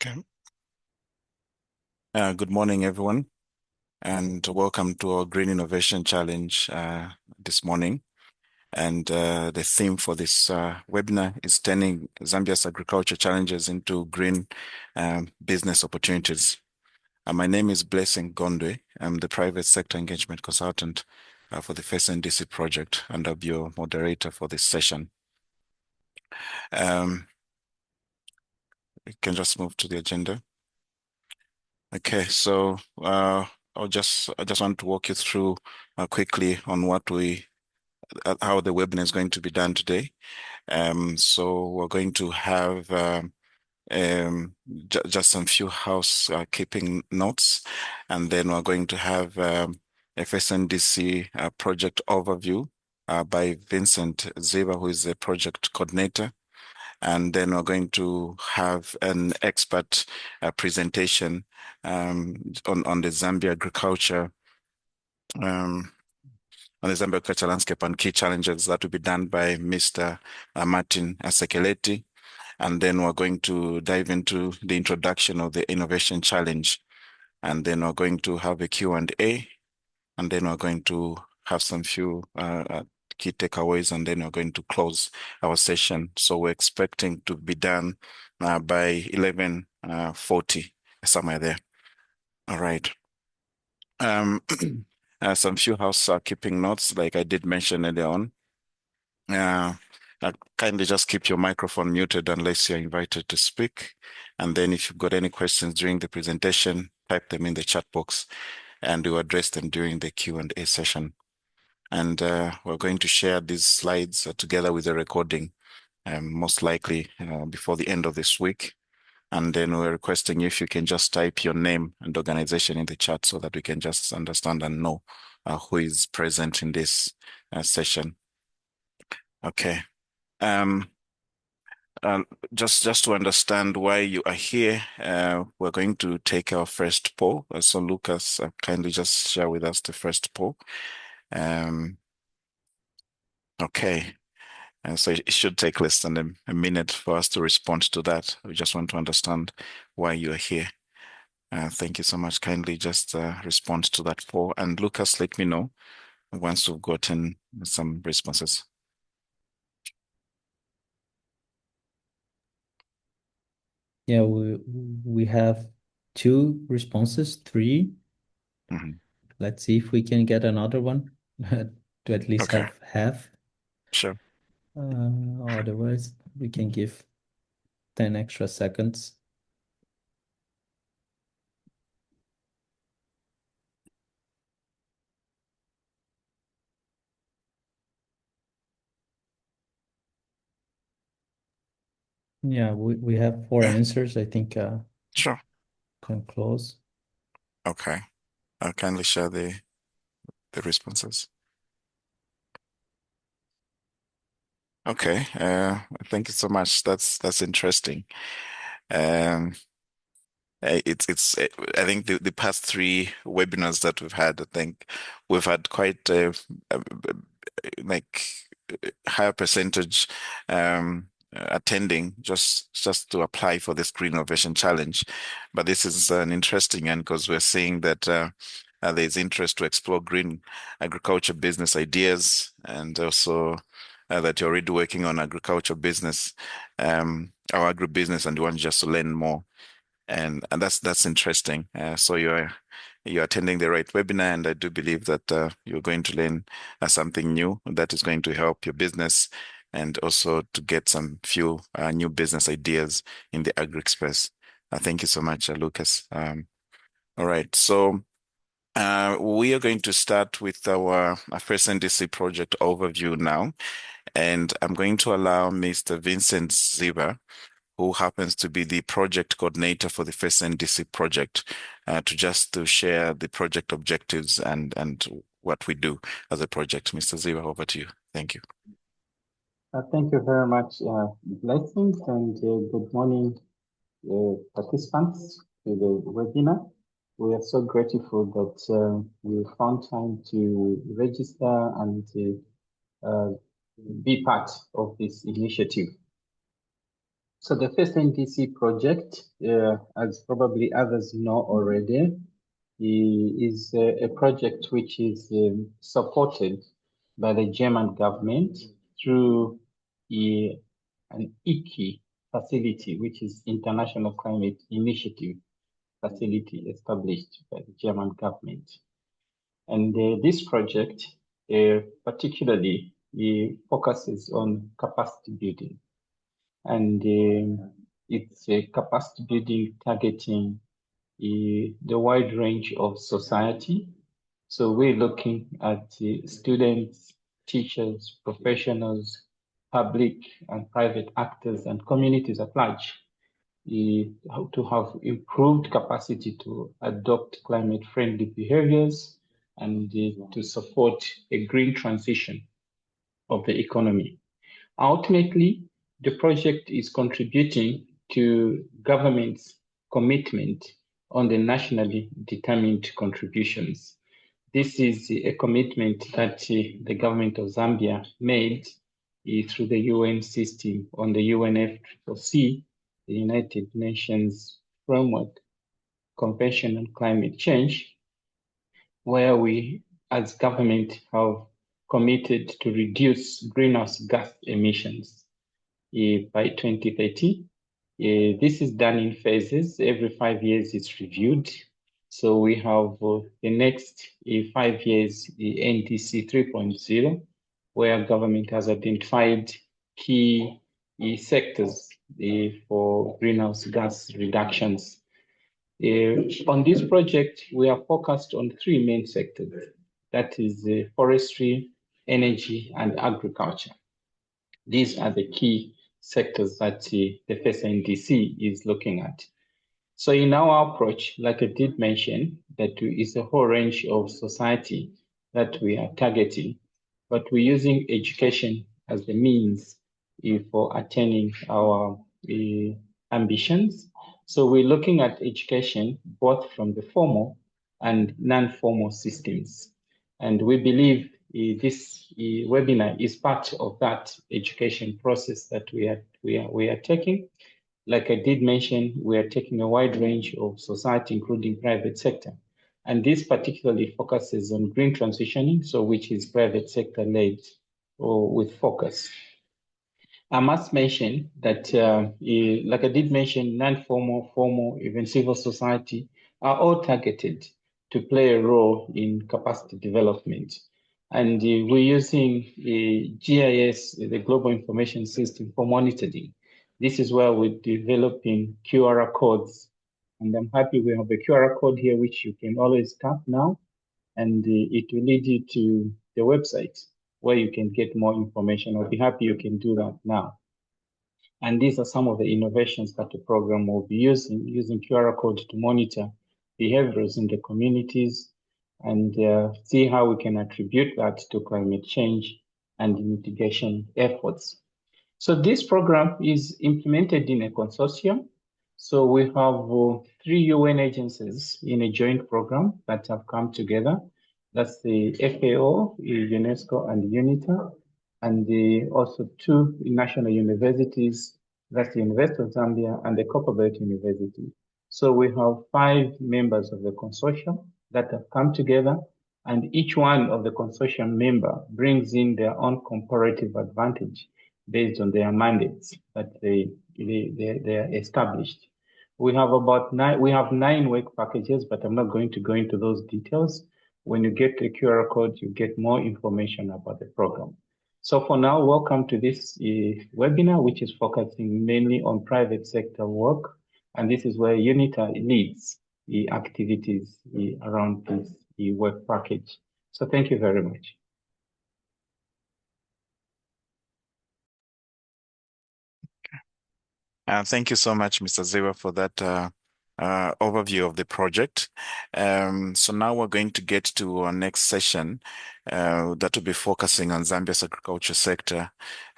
Okay. Good morning, everyone, and welcome to our Green Innovation Challenge this morning. And the theme for this webinar is turning Zambia's agriculture challenges into green business opportunities. My name is Blessing Gondwe. I'm the private sector engagement consultant for the FACENDC project, and I'll be your moderator for this session. We can just move to the agenda. Okay, so I just want to walk you through quickly on how the webinar is going to be done today. So we're going to have just some few housekeeping notes, and then we're going to have FSNDC project overview by Vincent Ziva, who is the project coordinator. And then we're going to have an expert presentation on the Zambia agriculture, on the Zambia agriculture landscape and key challenges. That will be done by Mr. Martin Sekeleti. And then we're going to dive into the introduction of the Innovation Challenge. And then we're going to have a Q&A. And then we're going to have some few key takeaways, and then we're going to close our session. So we're expecting to be done by 11:40, somewhere there. All right. Some few housekeeping notes, like I did mention earlier on. Kindly just keep your microphone muted unless you're invited to speak. And then if you've got any questions during the presentation, type them in the chat box, and we'll address them during the Q&A session. And we're going to share these slides together with the recording, most likely before the end of this week. And then we're requesting if you can just type your name and organization in the chat so that we can just understand and know who is present in this session. Okay. Just to understand why you are here, we're going to take our first poll. So Lucas, kindly just share with us the first poll. Okay. And so it should take less than a minute for us to respond to that. We just want to understand why you are here. Thank you so much. Kindly just respond to that poll. And Lucas, let me know once we've gotten some responses. Yeah, we have 2 responses, 3. Let's see if we can get another one to at least have half. Sure. Otherwise, we can give 10 extra seconds. Yeah, we have 4 answers. I think sure. Can close. Okay. I'll kindly share the responses. Okay. Thank you so much. That's interesting. It's I think the past 3 webinars that we've had, I think we've had quite like higher percentage attending just to apply for this Green Innovation Challenge. But this is an interesting one because we're seeing that there's interest to explore green agriculture business ideas, and also that you're already working on agriculture business, our agribusiness, and you want just to learn more. And that's interesting. So you're attending the right webinar, and I do believe that you're going to learn something new that is going to help your business, and also to get some few new business ideas in the agri space. Thank you so much, Lucas. All right, so we are going to start with our FACENDC project overview now, and I'm going to allow Mr. Vincent Ziva, who happens to be the project coordinator for the FACENDC project, to share the project objectives and what we do as a project. Mr. Ziva, over to you. Thank you. Thank you very much, Blessings, and good morning, participants to the webinar. We are so grateful that you found time to register and to be part of this initiative. So the FACENDC project, as probably others know already, is a project which is supported by the German government through an ICI facility, which is International Climate Initiative facility established by the German government. And this project particularly focuses on capacity building. And it's a capacity building targeting the wide range of society. So we're looking at students, teachers, professionals, public and private actors, and communities at large to have improved capacity to adopt climate-friendly behaviors and to support a green transition of the economy. Ultimately, the project is contributing to government's commitment on the nationally determined contributions. This is a commitment that the government of Zambia made through the UN system on the UNFCCC, the United Nations Framework Convention on Climate Change, where we as government have committed to reduce greenhouse gas emissions by 2030. This is done in phases. Every 5 years it's reviewed. So we have the next 5 years, the NDC 3.0, where government has identified key sectors for greenhouse gas reductions. On this project, we are focused on 3 main sectors. That is forestry, energy, and agriculture. These are the key sectors that the FACENDC is looking at. So in our approach, like I did mention, that is a whole range of society that we are targeting, but we're using education as the means for attaining our ambitions. So we're looking at education both from the formal and non-formal systems. And we believe this webinar is part of that education process that we are taking. Like I did mention, we are taking a wide range of society, including private sector. And this particularly focuses on green transitioning, so which is private sector led or with focus. I must mention that, like I did mention, non-formal, formal, even civil society are all targeted to play a role in capacity development. And we're using GIS, the Global Information System, for monitoring. This is where we're developing QR codes. And I'm happy we have a QR code here, which you can always tap now. And it will lead you to the website where you can get more information. I'll be happy you can do that now. And these are some of the innovations that the program will be using QR code to monitor behaviors in the communities and see how we can attribute that to climate change and mitigation efforts. So this program is implemented in a consortium. So we have 3 UN agencies in a joint program that have come together. That's the FAO, UNESCO, and UNITA, and also 2 national universities, that's the University of Zambia and the Copperbelt University. So we have 5 members of the consortium that have come together, and each one of the consortium member brings in their own comparative advantage based on their mandates that they are established. We have about 9 work packages, but I'm not going to go into those details. When you get the QR code, you get more information about the program. So for now, welcome to this webinar, which is focusing mainly on private sector work. And this is where UNITA leads the activities around this work package. So thank you very much. Thank you so much, Mr. Ziwa, for that overview of the project. So now we're going to get to our next session that will be focusing on Zambia's agriculture sector,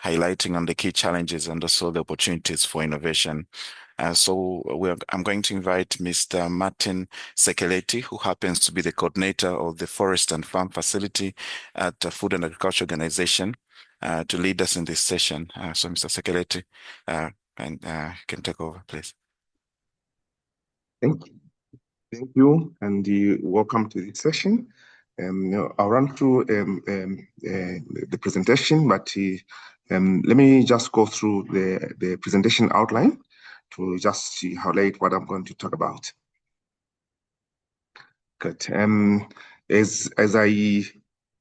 highlighting on the key challenges and also the opportunities for innovation. I'm going to invite Mr. Martin Sekeleti, who happens to be the coordinator of the Forest and Farm Facility at the Food and Agriculture Organization, to lead us in this session. So Mr. Sekeleti, And you can take over, please. Thank you. Thank you, and welcome to this session. I'll run through the presentation, but let me just go through the presentation outline to just highlight what I'm going to talk about. Good. As I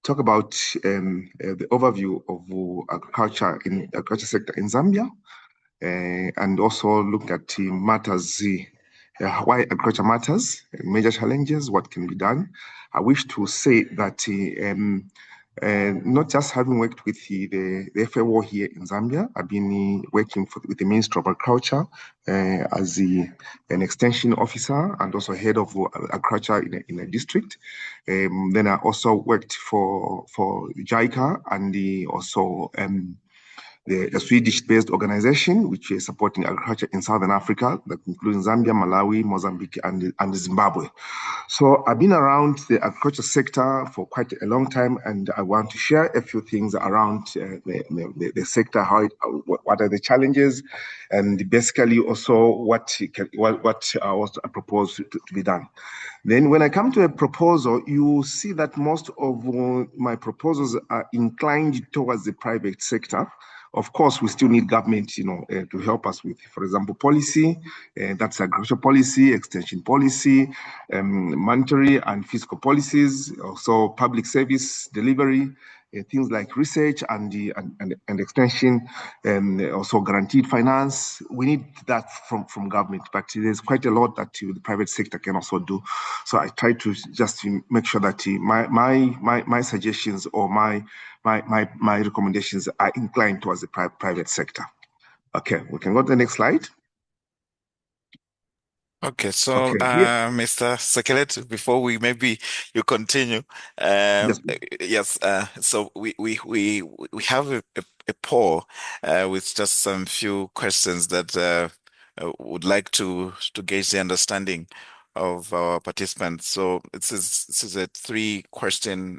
talk about the overview of agriculture sector in Zambia, and also look at matters, why agriculture matters, major challenges, what can be done. I wish to say that not just having worked with the FAO here in Zambia, I've been working with the Ministry of Agriculture as an extension officer and also head of agriculture in a district. Then I also worked for JICA and also a Swedish-based organization which is supporting agriculture in Southern Africa, that including Zambia, Malawi, Mozambique, and Zimbabwe. So I've been around the agriculture sector for quite a long time, and I want to share a few things around the sector, what are the challenges, and basically also what I also propose to be done. Then when I come to a proposal, you see that most of my proposals are inclined towards the private sector. Of course, we still need government, to help us with, for example, policy. That's agriculture policy, extension policy, monetary and fiscal policies, also public service delivery, things like research and extension, also guaranteed finance. We need that from government, but there's quite a lot that the private sector can also do. So I try to just make sure that my suggestions or my recommendations are inclined towards the private sector. Okay, we can go to the next slide. Okay, so Mr. Sekeleti, before you continue, yes. So we have a poll with just some few questions that would like to gauge the understanding of our participants. So this is a three questions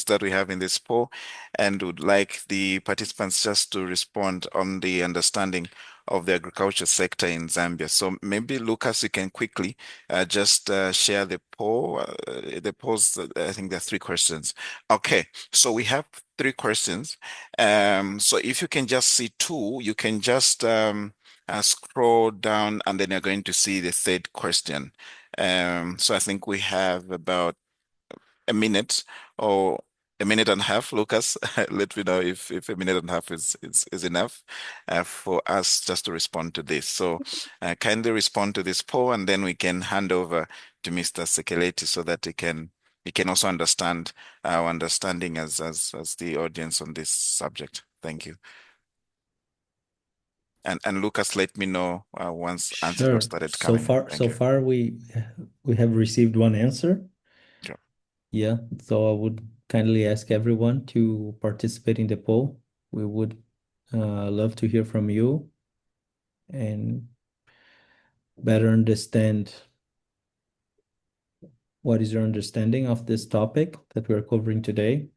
that we have in this poll, and would like the participants just to respond on the understanding of the agriculture sector in Zambia. So maybe Lucas, you can quickly just share the poll. The polls, I think there are three questions. Okay, so we have three questions. So if you can just see two, you can just scroll down, and then you're going to see the third question. So I think we have about a minute or a minute and a half. Lucas, let me know if a minute and a half is enough for us just to respond to this. So kindly respond to this poll, and then we can hand over to Mr. Sekeleti so that he can also understand our understanding as the audience on this subject. Thank you. And Lucas, let me know once answers have started coming. So far we have received one answer. Sure. Yeah, so I would kindly ask everyone to participate in the poll. We would love to hear from you and better understand what is your understanding of this topic that we're covering today.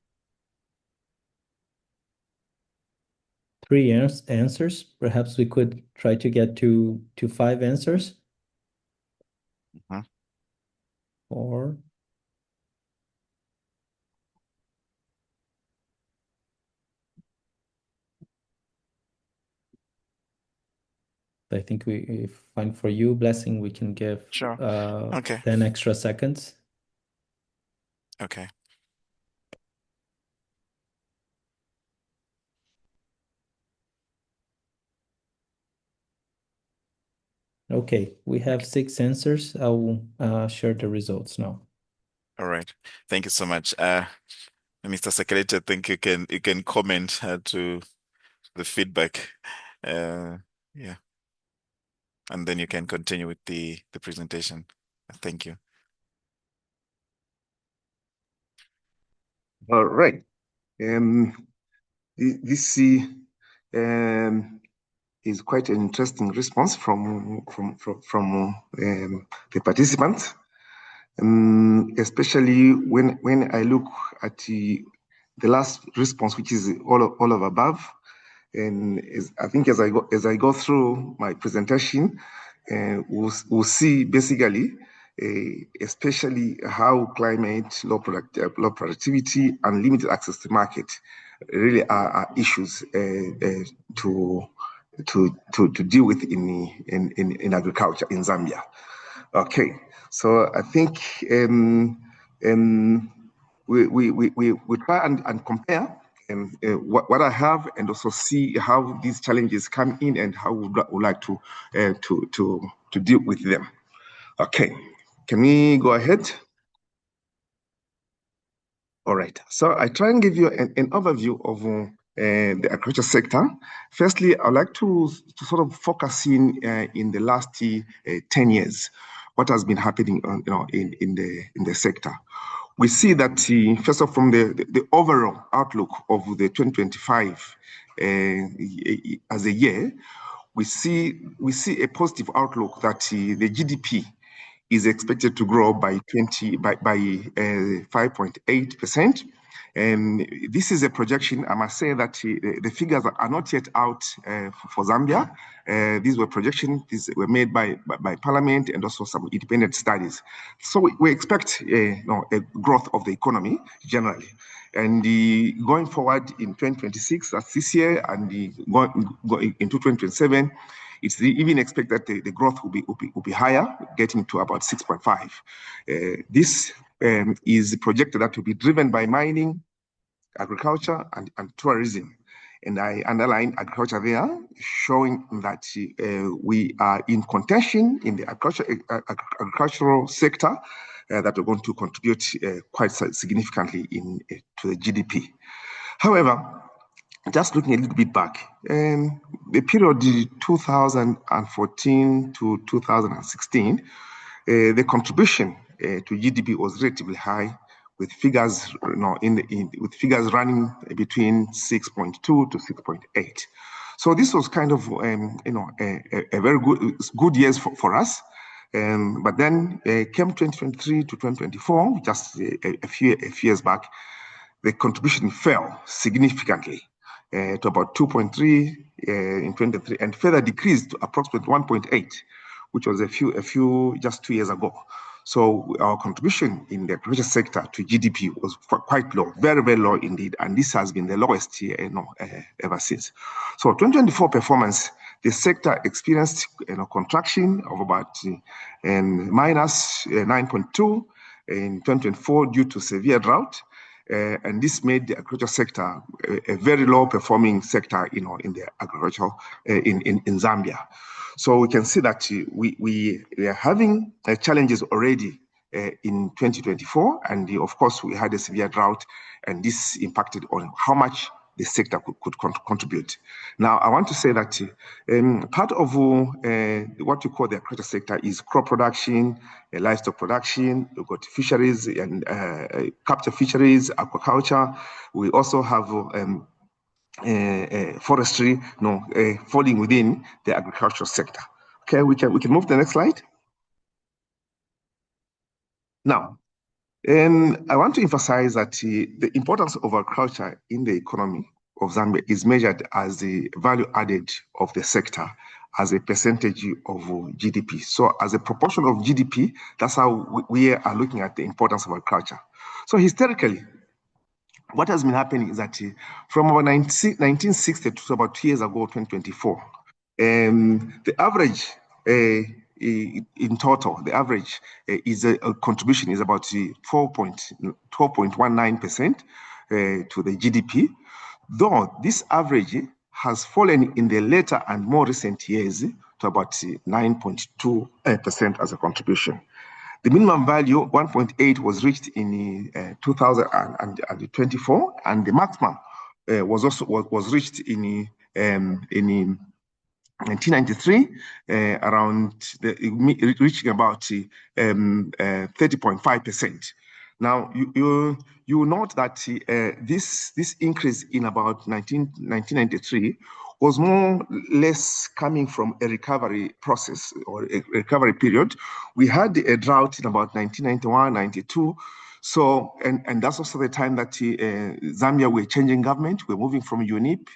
3 answers. Perhaps we could try to get to 5 answers. Or I think if fine for you, Blessing, we can give 10 extra seconds. Okay. Okay, we have 6 answers. I will share the results now. All right. Thank you so much. Mr. Sekeleti, I think you can comment to the feedback. Yeah. And then you can continue with the presentation. Thank you. All right. This is quite an interesting response from the participants, especially when I look at the last response, which is all of above. And I think as I go through my presentation, we'll see basically, especially how climate, low productivity, and limited access to market really are issues to deal with in agriculture in Zambia. Okay, so I think we try and compare what I have, and also see how these challenges come in and how we would like to deal with them. Okay, can we go ahead? All right, so I try and give you an overview of the agriculture sector. Firstly, I'd like to sort of focus in the last 10 years, what has been happening in the sector. We see that first of all, from the overall outlook of the 2025 as a year, we see a positive outlook that the GDP is expected to grow by 5.8%. And this is a projection. I must say that the figures are not yet out for Zambia. These were projections. These were made by Parliament and also some independent studies. So we expect a growth of the economy generally. And going forward in 2026, that's this year, and going into 2027, it's even expected that the growth will be higher, getting to about 6.5. This is projected that will be driven by mining, agriculture, and tourism. And I underline agriculture there, showing that we are in contention in the agricultural sector that are going to contribute quite significantly to the GDP. However, just looking a little bit back, the period 2014 to 2016, the contribution to GDP was relatively high, with figures with figures running between 6.2 to 6.8. So this was kind of a very good years for us. But then came 2023 to 2024, just a few years back, the contribution fell significantly to about 2.3 in 2023, and further decreased to approximately 1.8, which was just 2 years ago. So our contribution in the agriculture sector to GDP was quite low, very, very low indeed, and this has been the lowest ever since. So 2024 performance, the sector experienced contraction of about minus 9.2 in 2024 due to severe drought. And this made the agriculture sector a very low performing sector, in the agriculture in Zambia. So we can see that we are having challenges already in 2024, and of course we had a severe drought, and this impacted on how much the sector could contribute. Now, I want to say that part of what you call the agriculture sector is crop production, livestock production. We've got fisheries and capture fisheries, aquaculture. We also have forestry, falling within the agricultural sector. Okay, we can move to the next slide. Now, I want to emphasize that the importance of agriculture in the economy of Zambia is measured as the value added of the sector as a percentage of GDP. So as a proportion of GDP, that's how we are looking at the importance of agriculture. So historically, what has been happening is that from about 1960 to about 2 years ago, 2024, the average in total, the average is a contribution is about 12.19% to the GDP, though this average has fallen in the later and more recent years to about 9.2% as a contribution. The minimum value, 1.8, was reached in 2024, and the maximum was reached in 1993, reaching about 30.5%. Now, you note that this increase in about 1993 was more or less coming from a recovery process or a recovery period. We had a drought in about 1991, 92. So, and that's also the time that Zambia were changing government. We're moving from UNIP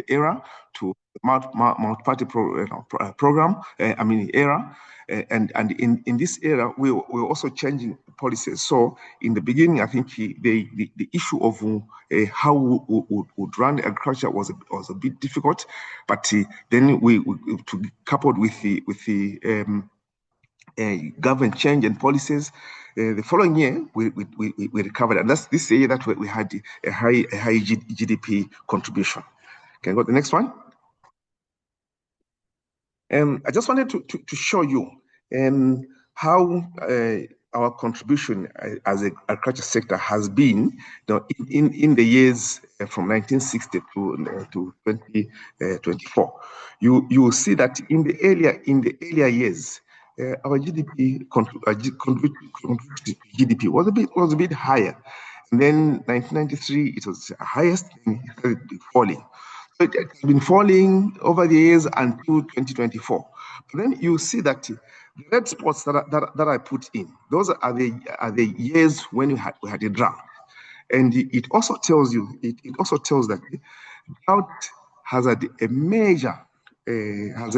era to multi-party program, era. And in this era, we're also changing policies. So in the beginning, I think the issue of how we would run agriculture was a bit difficult, but then we coupled with the government change and policies. The following year, we recovered, and that's this year that we had a high GDP contribution. Can I go to the next one? I just wanted to show you how our contribution as an agriculture sector has been in the years from 1960 to 2024. You will see that in the earlier years, our GDP contribution to GDP was a bit higher. And then 1993 it was highest, and it started falling. So it has been falling over the years until 2024. But then you see that the red spots that I put in, those are the years when we had a drought. And it also tells you, it also tells that drought has had a major has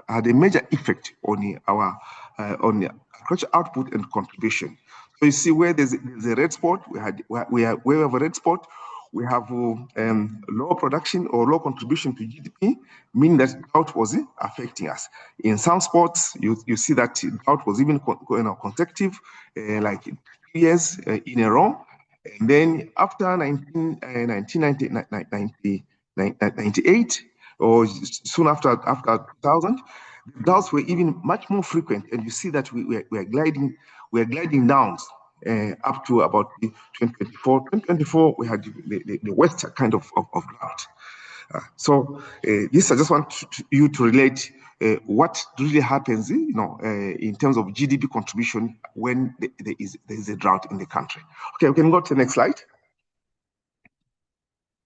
had a major effect on our on the agriculture output and contribution. So you see where there's a red spot, where we have a red spot, we have low production or low contribution to GDP, meaning that drought was affecting us. In some spots, you see that drought was even consecutive, like 2 years in a row. And then after 1998, or soon after 2000, the droughts were even much more frequent. And you see that we are gliding down up to about 2024. 2024, we had the worst kind of drought. So this, I just want you to relate what really happens, in terms of GDP contribution when there is a drought in the country. Okay, we can go to the next slide.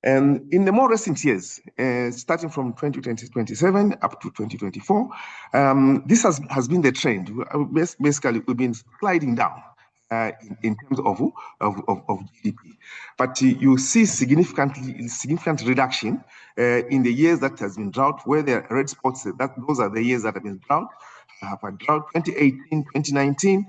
And in the more recent years, starting from 2027 up to 2024, this has been the trend. Basically, we've been sliding down in terms of GDP, but you see significant reduction in the years that has been drought, where the red spots, those are the years that have been drought. Have a drought 2018, 2019.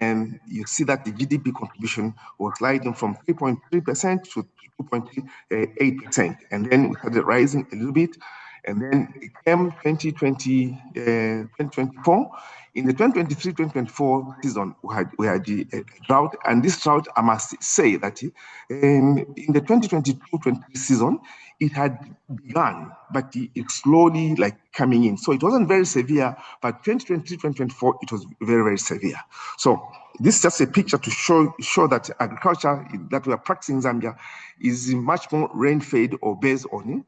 And you see that the GDP contribution was sliding from 3.3% to 2.8%. And then we started rising a little bit. And then it came 2024. In the 2023-2024 season, we had a drought. And this drought, I must say that in the 2022-23 season, it had begun, but it's slowly coming in. So it wasn't very severe, but 2023-2024, it was very, very severe. So this is just a picture to show that agriculture that we are practicing in Zambia is much more rain-fed or based on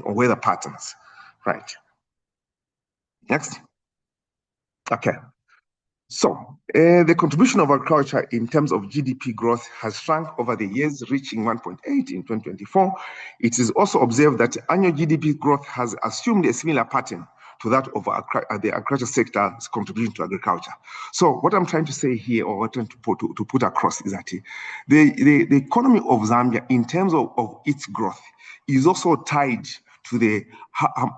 weather patterns. Right. Next. Okay. So the contribution of agriculture in terms of GDP growth has shrunk over the years, reaching 1.8 in 2024. It is also observed that annual GDP growth has assumed a similar pattern to that of the agriculture sector's contribution to agriculture. So what I'm trying to say here, or what I'm trying to put across, is that the economy of Zambia, in terms of its growth, is also tied to the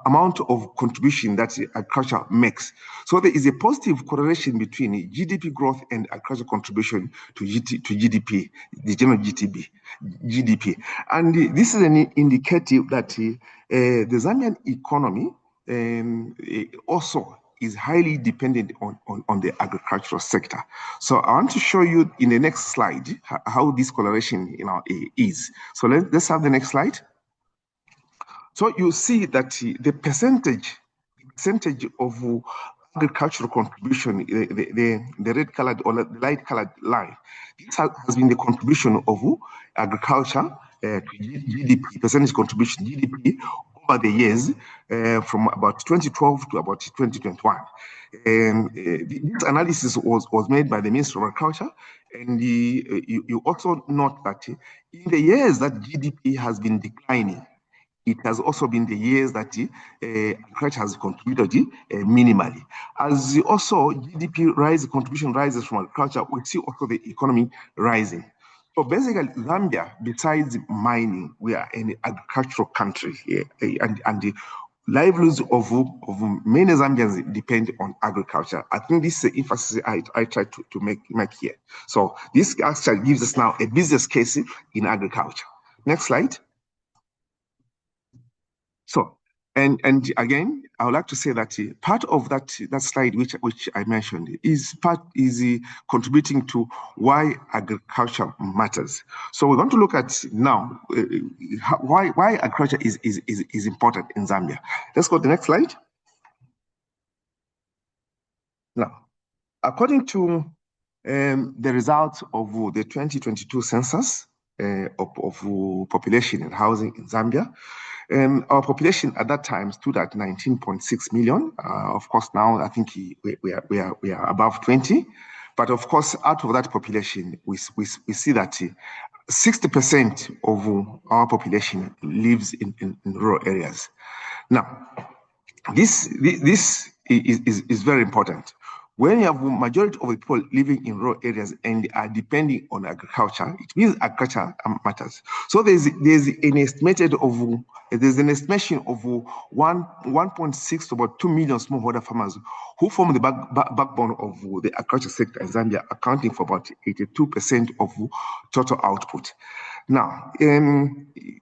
amount of contribution that agriculture makes. So there is a positive correlation between GDP growth and agriculture contribution to GDP, the general GDP. And this is an indicative that the Zambian economy also is highly dependent on the agricultural sector. So I want to show you in the next slide how this correlation is. So let's have the next slide. So you see that the percentage of agricultural contribution, the red colored or the light colored line, this has been the contribution of agriculture to GDP, percentage contribution GDP over the years from about 2012 to about 2021. This analysis was made by the Ministry of Agriculture, and you also note that in the years that GDP has been declining, it has also been the years that agriculture has contributed minimally. As also GDP contribution rises from agriculture, we see also the economy rising. So basically, Zambia, besides mining, we are an agricultural country here, and the livelihoods of many Zambians depend on agriculture. I think this is the emphasis I try to make here. So this actually gives us now a business case in agriculture. Next slide. So, and again, I would like to say that part of that slide which I mentioned is contributing to why agriculture matters. So we're going to look at now why agriculture is important in Zambia. Let's go to the next slide. Now, according to the results of the 2022 census of population and housing in Zambia, our population at that time stood at 19.6 million. Of course, now I think we are above 20. But of course, out of that population, we see that 60% of our population lives in rural areas. Now, this is very important. When you have a majority of the people living in rural areas and are depending on agriculture, it means agriculture matters. So there's an estimation of 1.6 to about 2 million smallholder farmers who form the backbone of the agriculture sector in Zambia, accounting for about 82% of total output. Now,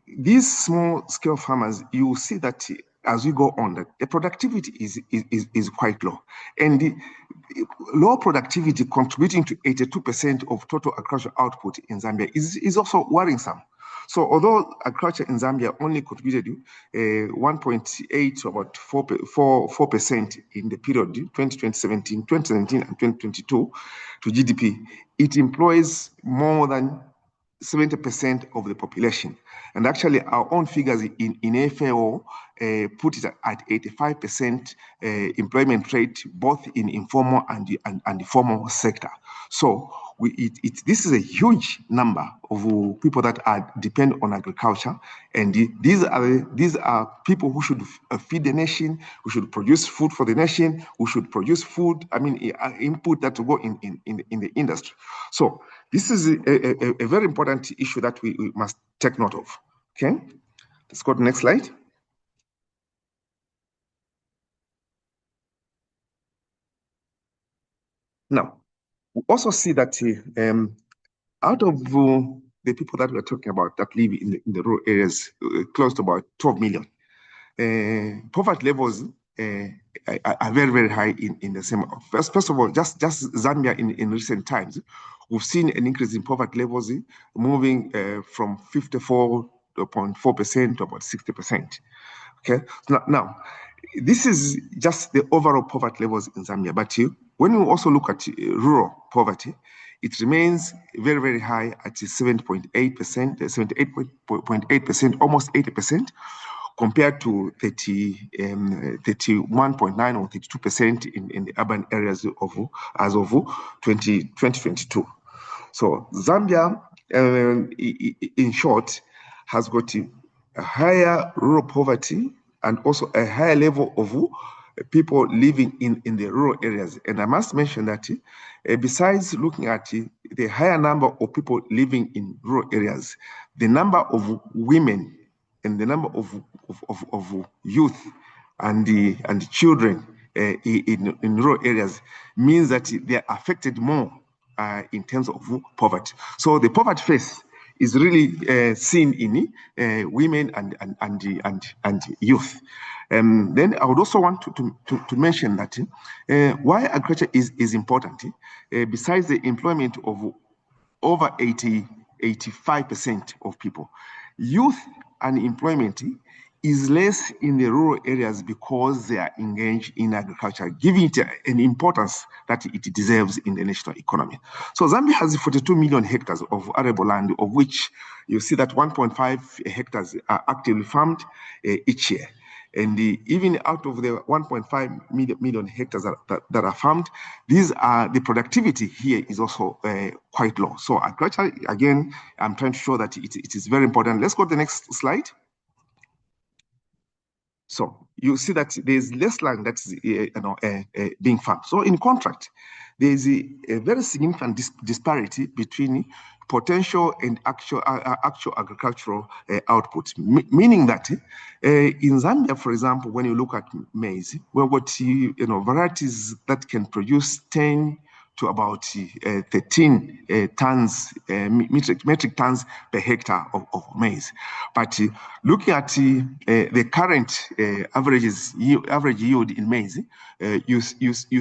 these small-scale farmers, you will see that as we go on, the productivity is quite low. And the low productivity contributing to 82% of total agricultural output in Zambia is also worrisome. So although agriculture in Zambia only contributed 1.8 to about 4% in the period 2017 and 2022 to GDP, it employs more than 70% of the population. And actually, our own figures in FAO put it at 85% employment rate, both in informal and the formal sector. So this is a huge number of people that are dependent on agriculture, and these are people who should feed the nation, who should produce food for the nation, who should produce food. I mean, input that to go in the industry. So this is a very important issue that we must take note of. Okay, let's go to the next slide. Now, we also see that out of the people that we're talking about that live in the rural areas, close to about 12 million, poverty levels are very, very high in the same. First of all, just Zambia in recent times, we've seen an increase in poverty levels moving from 54.4% to about 60%. Okay, now this is just the overall poverty levels in Zambia, but when you also look at rural poverty, it remains very, very high at 7.8%, 78.8%, almost 80%, compared to 31.9 or 32% in the urban areas as of 2022. So Zambia, in short, has got a higher rural poverty and also a higher level of people living in the rural areas. And I must mention that besides looking at the higher number of people living in rural areas, the number of women and the number of youth and the children in rural areas means that they are affected more in terms of poverty. So the poverty face is really seen in women and youth. Then I would also want to mention that why agriculture is important, besides the employment of over 85% of people, youth unemployment is less in the rural areas because they are engaged in agriculture, giving it an importance that it deserves in the national economy. So Zambia has 42 million hectares of arable land, of which you see that 1.5 hectares are actively farmed each year. And even out of the 1.5 million hectares that are farmed, the productivity here is also quite low. So agriculture, again, I'm trying to show that it is very important. Let's go to the next slide. So you see that there's less land that's being farmed. So in contrast, there is a very significant disparity between potential and actual agricultural output, meaning that in Zambia, for example, when you look at maize, we've got varieties that can produce 10 to about 13 tons, metric tons per hectare of maize. But looking at the current average yield in maize, you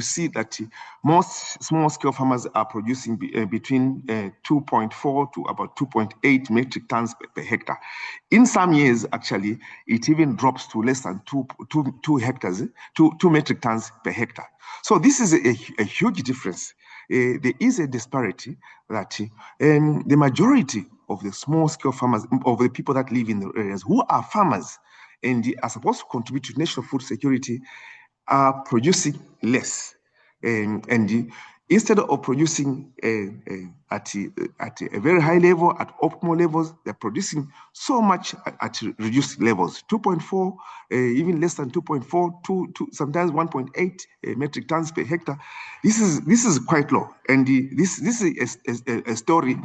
see that most small-scale farmers are producing between 2.4 to about 2.8 metric tons per hectare. In some years, actually, it even drops to less than 2 metric tons per hectare. So this is a huge difference. There is a disparity that the majority of the small-scale farmers, of the people that live in the areas who are farmers and are supposed to contribute to national food security, are producing less. And instead of producing at a very high level, at optimal levels, they're producing so much at reduced levels, 2.4, even less than 2.4, sometimes 1.8 metric tons per hectare. This is quite low, and this is a story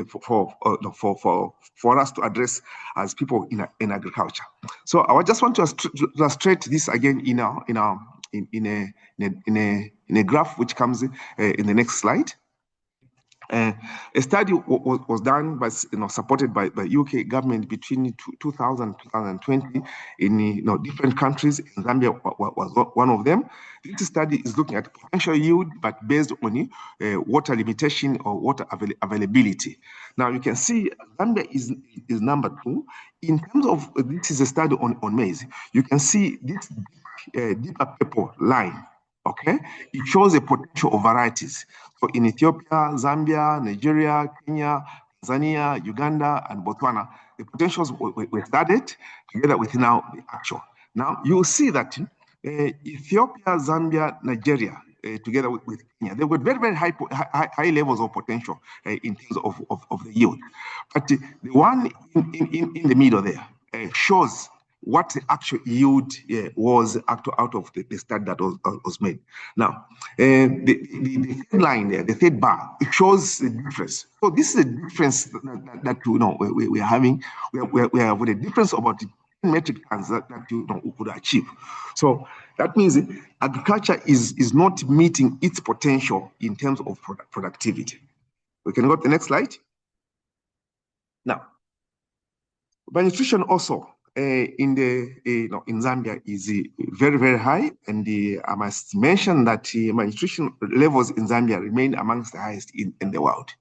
for us to address as people in agriculture. So I just want to illustrate this again in a graph which comes in the next slide. A study was done by, supported by UK government between 2000 and 2020 in different countries. Zambia was one of them. This study is looking at potential yield, but based on water limitation or water availability. Now you can see Zambia is number 2 in terms of. This is a study on maize. You can see this deeper purple line. Okay, it shows the potential of varieties. So in Ethiopia, Zambia, Nigeria, Kenya, Tanzania, Uganda, and Botswana, the potentials were studied together with now the actual. Now you see that Ethiopia, Zambia, Nigeria, together with Kenya, they've got very, very high levels of potential in terms of the yield. But the one in the middle there shows what the actual yield was out of the study that was made. Now, the third line there, the third bar, it shows the difference. So this is a difference that we are having. We have a difference about 10 metric tons that we could achieve. So that means agriculture is not meeting its potential in terms of productivity. We can go to the next slide. Now, malnutrition also in Zambia is very, very high, and I must mention that malnutrition levels in Zambia remain amongst the highest in the world.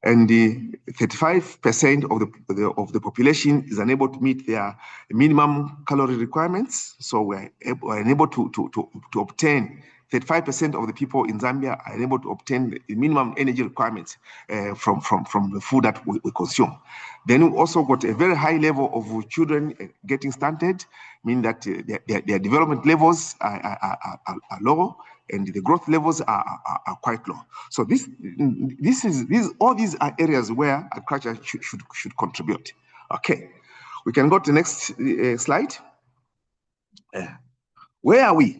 And 35% of the population is unable to meet their minimum calorie requirements. So we're unable to obtain. 35% of the people in Zambia are unable to obtain the minimum energy requirements from the food that we consume. Then we also got a very high level of children getting stunted, meaning that their development levels are low, and the growth levels are quite low. So all these are areas where agriculture should contribute. Okay, we can go to the next slide. Where are we?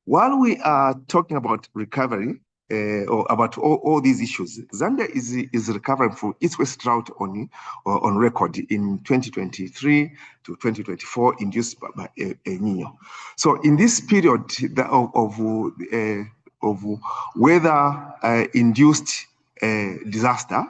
While we are talking about recovery or about all these issues, Zambia is recovering from its worst drought on record in 2023 to 2024, induced by El Niño. So in this period of weather-induced disaster,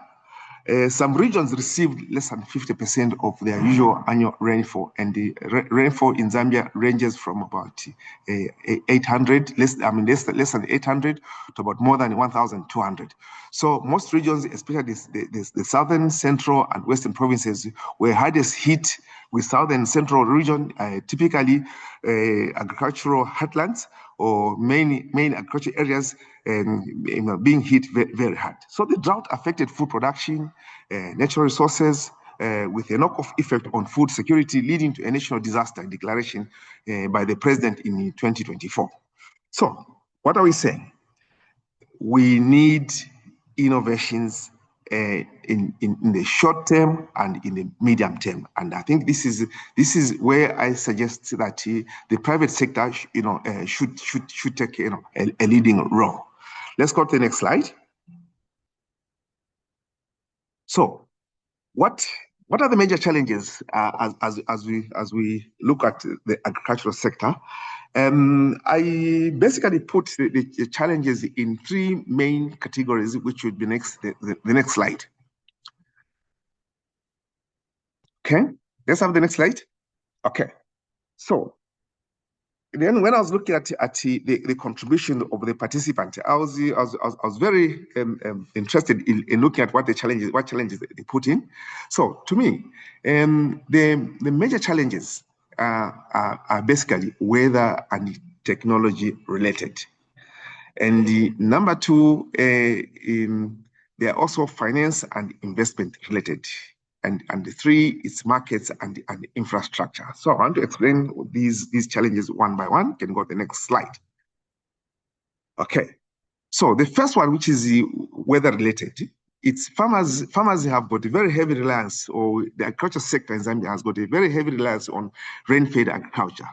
some regions received less than 50% of their usual annual rainfall, and the rainfall in Zambia ranges from about 800, less than 800 to about more than 1,200. So most regions, especially the southern, central, and western provinces, were hardest hit, with southern central region typically agricultural heartlands or main agricultural areas being hit very, very hard. So the drought affected food production, natural resources, with a knock-off effect on food security, leading to a national disaster declaration by the president in 2024. So what are we saying? We need innovations the short term and in the medium term. And I think this is where I suggest that the private sector, should take a leading role. Let's go to the next slide. So, what are the major challenges as we look at the agricultural sector? I basically put the challenges in three main categories, which would be the next slide. Okay, let's have the next slide. Okay, so then when I was looking at the contribution of the participant, I was very interested in looking at what challenges they put in. So to me, the major challenges are basically weather and technology related. And the number two, they are also finance and investment related. And the three is markets and infrastructure. So I want to explain these challenges one by one. Can go to the next slide. Okay. So the first one, which is weather related, it's farmers have got a very heavy reliance, or the agriculture sector in Zambia has got a very heavy reliance on rain-fed agriculture.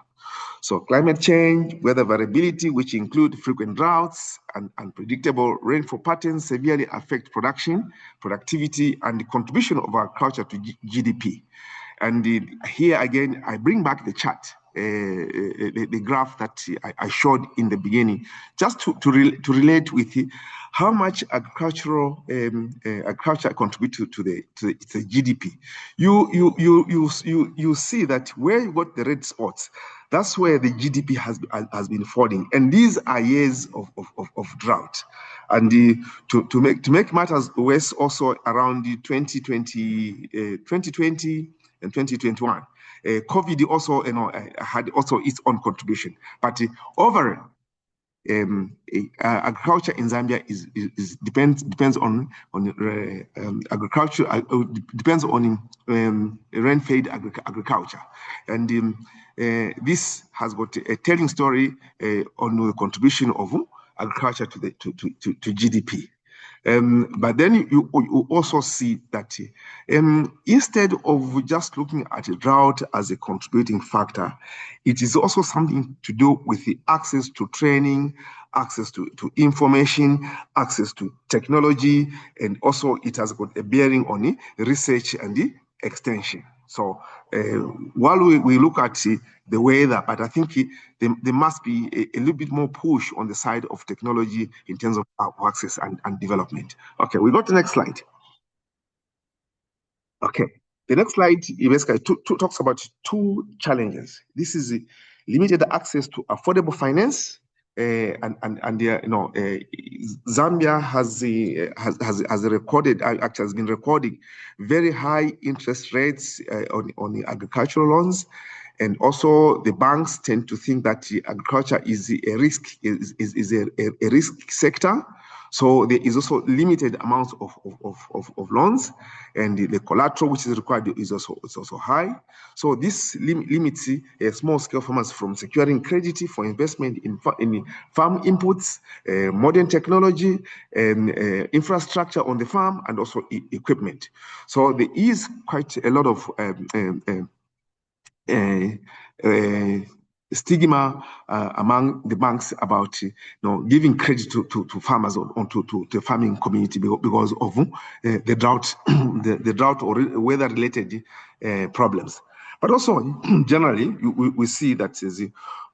So climate change, weather variability, which include frequent droughts and unpredictable rainfall patterns, severely affect production, productivity, and the contribution of agriculture to GDP. And here again, I bring back the chart, the graph that I showed in the beginning, just to relate with how much agriculture contribute to the GDP. You see that where you got the red spots, that's where the GDP has been falling, and these are years of drought. And to make matters worse, also around the 2020 and 2021, COVID also had also its own contribution. But overall, agriculture in Zambia depends on agriculture, depends on rain-fed agriculture, and this has got a telling story on the contribution of agriculture to GDP. But then you also see that instead of just looking at a drought as a contributing factor, it is also something to do with the access to training, access to information, access to technology, and also it has got a bearing on the research and the extension. So while we look at the weather, but I think there must be a little bit more push on the side of technology in terms of access and development. Okay, we go to the next slide. Okay, the next slide basically talks about two challenges. This is limited access to affordable finance, Zambia has been recording very high interest rates on the agricultural loans, and also the banks tend to think that agriculture is a risk sector. So there is also limited amounts of loans, and the collateral which is required is also high. So this limits small-scale farmers from securing credit for investment in farm inputs, modern technology, and infrastructure on the farm, and also equipment. So there is quite a lot of stigma among the banks about giving credit to farmers or to the farming community because of the drought, the drought or weather-related problems. But also, generally, we see that there's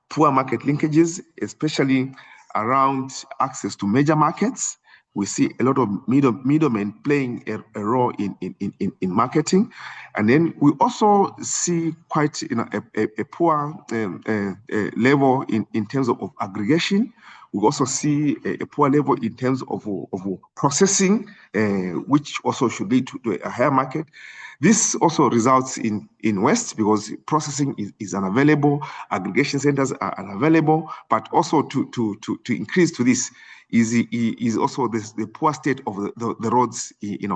poor market linkages, especially around access to major markets. We see a lot of middlemen playing a role in marketing, and then we also see quite a poor level in terms of aggregation. We also see a poor level in terms of processing, which also should lead to a higher market. This also results in waste because processing is unavailable, aggregation centers are unavailable, but also to increase to this is also the poor state of the roads, in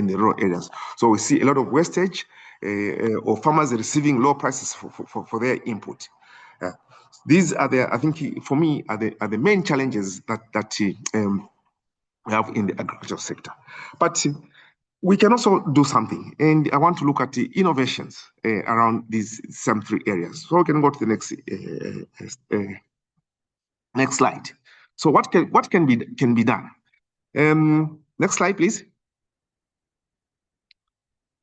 the rural areas. So we see a lot of wastage, or farmers receiving low prices for their input. These are I think for me are the main challenges that we have in the agricultural sector. But we can also do something, and I want to look at the innovations around these some three areas. So we can go to the next slide. So what can be done? Next slide, please.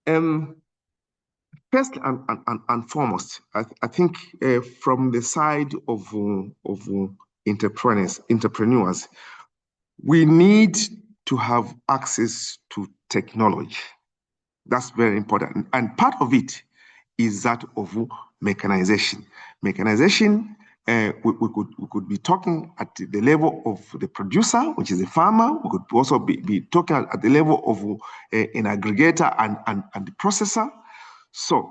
First and foremost, I think from the side of entrepreneurs, we need to have access to technology. That's very important. And part of it is that of mechanization. Mechanization, we could be talking at the level of the producer, which is a farmer. We could also be talking at the level of an aggregator and the processor. So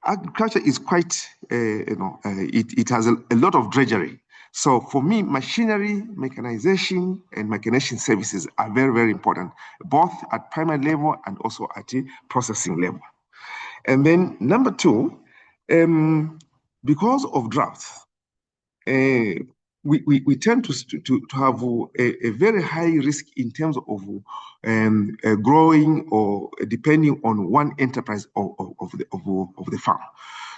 agriculture is quite, it has a lot of drudgery. So for me, machinery, mechanization, and mechanization services are very, very important, both at primary level and also at the processing level. And then number two, because of droughts, we tend to have a very high risk in terms of growing or depending on one enterprise of the farm.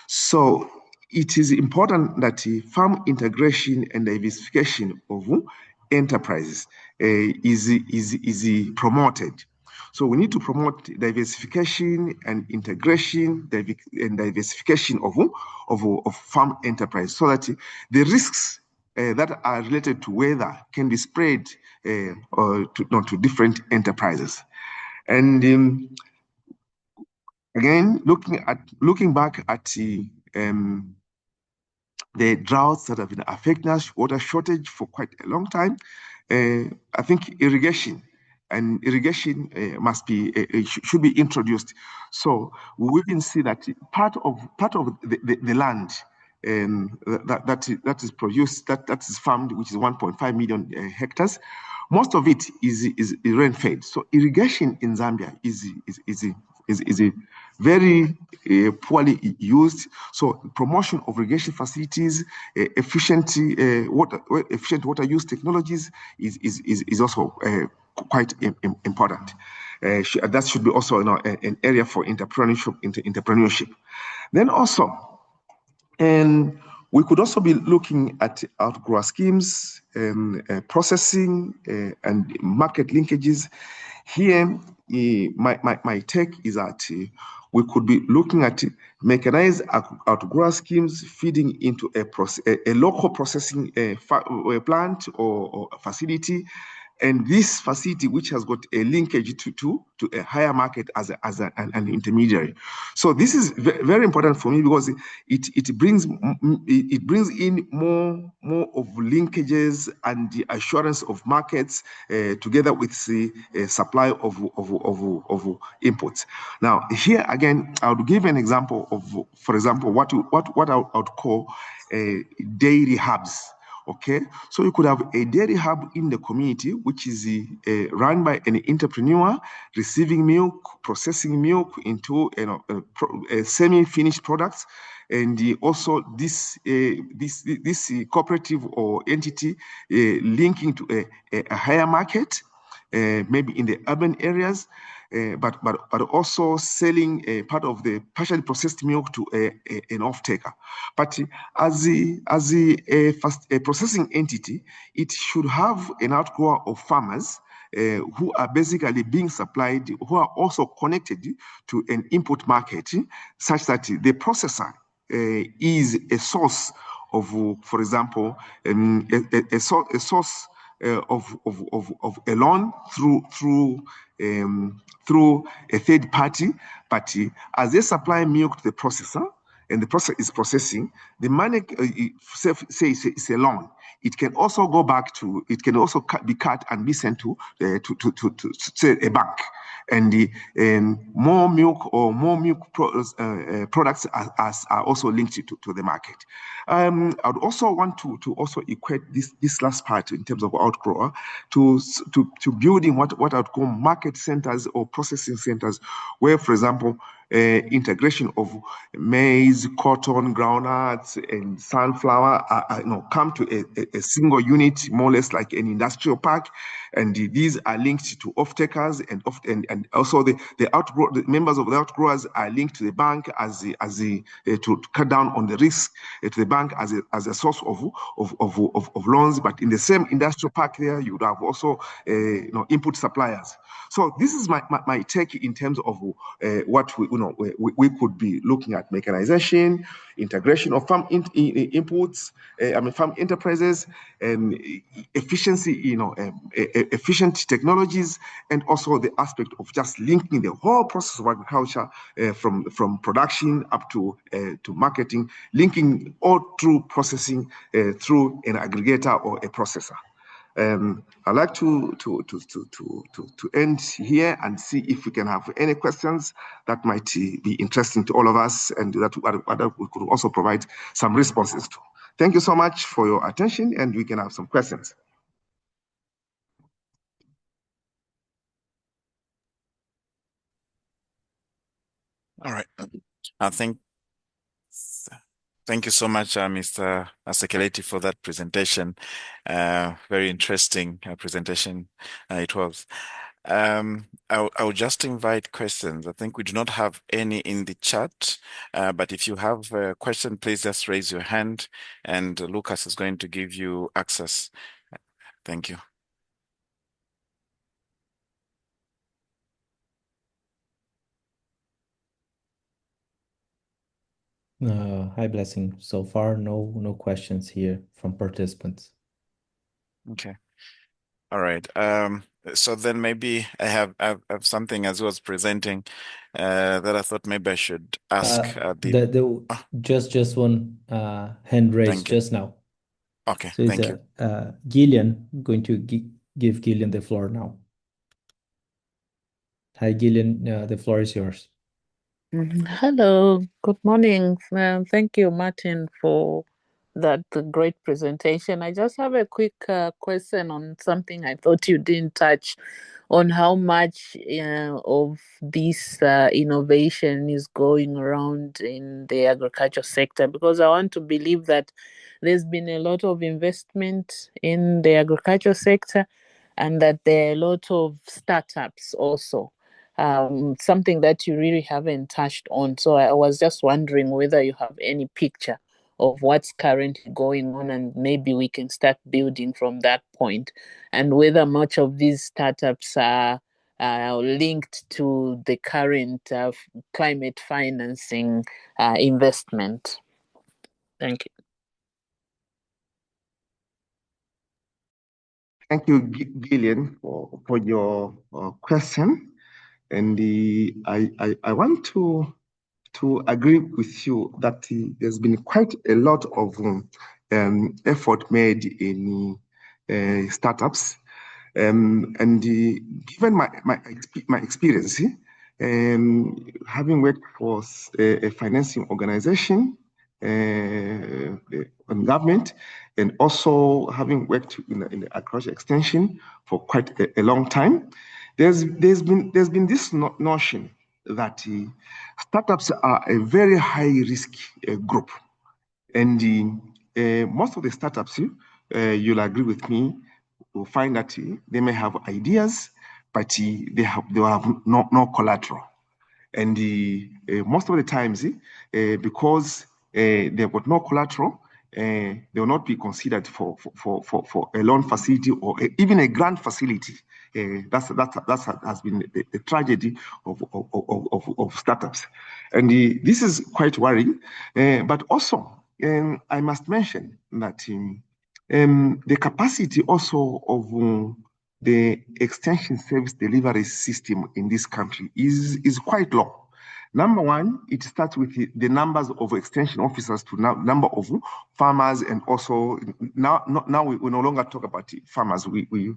So it is important that farm integration and diversification of enterprises is promoted. So we need to promote diversification and integration and diversification of farm enterprise so that the risks that are related to weather can be spread to different enterprises. And again, looking back at the droughts that have been affecting us, water shortage for quite a long time, I think irrigation should be introduced. So we can see that part of the land that is produced, that is farmed, which is 1.5 million hectares, most of it is rain-fed. So irrigation in Zambia is a very poorly used. So promotion of irrigation facilities, efficient water use technologies is also quite important. That should be also an area for entrepreneurship. Then also, and we could also be looking at outgrower schemes, processing, and market linkages. Here, my take is that we could be looking at mechanized outgrower schemes feeding into a local processing plant or facility. And this facility, which has got a linkage to a higher market as an intermediary. So this is very important for me because it brings in more of linkages and the assurance of markets together with the supply of inputs. Now here again, I would give an example of, for example, what I would call dairy hubs. Okay, so you could have a dairy hub in the community, which is run by an entrepreneur, receiving milk, processing milk into semi-finished products, and also this cooperative or entity linking to a higher market, maybe in the urban areas. But also selling a part of the partially processed milk to an off-taker. But as a processing entity, it should have an outgrower of farmers who are basically being supplied, who are also connected to an input market, such that the processor is a source of, for example, a source of a loan through a third party, but as they supply milk to the processor and the processor is processing, the money, say it's a loan. It can also go back to, it can also be cut and be sent to say a bank. And more milk or more milk products are also linked to the market. I would also want to also equate this last part in terms of outgrower to building what I would call market centers or processing centers, where, for example, integration of maize, cotton, groundnuts, and sunflower come to a single unit, more or less like an industrial park. And these are linked to off-takers and also the members of the outgrowers are linked to the bank to cut down on the risk to the bank as a source of loans. But in the same industrial park there, you would have also input suppliers. So this is my take in terms of what we could be looking at: mechanization, integration of farm inputs, farm enterprises, and efficiency, efficient technologies, and also the aspect of just linking the whole process of agriculture from production up to marketing, linking all through processing through an aggregator or a processor. I'd like to end here and see if we can have any questions that might be interesting to all of us, and that we could also provide some responses to. Thank you so much for your attention, and we can have some questions. All right. Thank you so much, Mr. Sekeleti, for that presentation. Very interesting presentation it was. I'll just invite questions. I think we do not have any in the chat, but if you have a question, please just raise your hand and Lucas is going to give you access. Thank you. Hi, Blessing. So far, no questions here from participants. Okay. All right. So then maybe I have something as I was presenting that I thought maybe I should ask just one hand raised just now. Okay, so thank you. Gillian, I'm going to give Gillian the floor now. Hi, Gillian, the floor is yours. Hello, good morning. Thank you, Martin, for that great presentation. I just have a quick question on something I thought you didn't touch on: how much of this innovation is going around in the agriculture sector, because I want to believe that there's been a lot of investment in the agriculture sector and that there are a lot of startups also. Something that you really haven't touched on. So I was just wondering whether you have any picture of what's currently going on, and maybe we can start building from that point, and whether much of these startups are linked to the current climate financing investment. Thank you. Thank you, Gillian, for your question. And I want to agree with you that there's been quite a lot of effort made in startups. And given my experience, having worked for a financing organization and government, and also having worked in the agriculture extension for quite a long time, there's been this notion that startups are a very high risk group, and most of the startups, you'll agree with me, will find that they may have ideas, but they have no collateral, and most of the times, because they've got no collateral, they will not be considered for a loan facility or even a grant facility. That has been the tragedy of startups, and this is quite worrying. But also, I must mention that the capacity also of the extension service delivery system in this country is quite low. Number one, it starts with the numbers of extension officers to number of farmers, and also now we no longer talk about farmers. We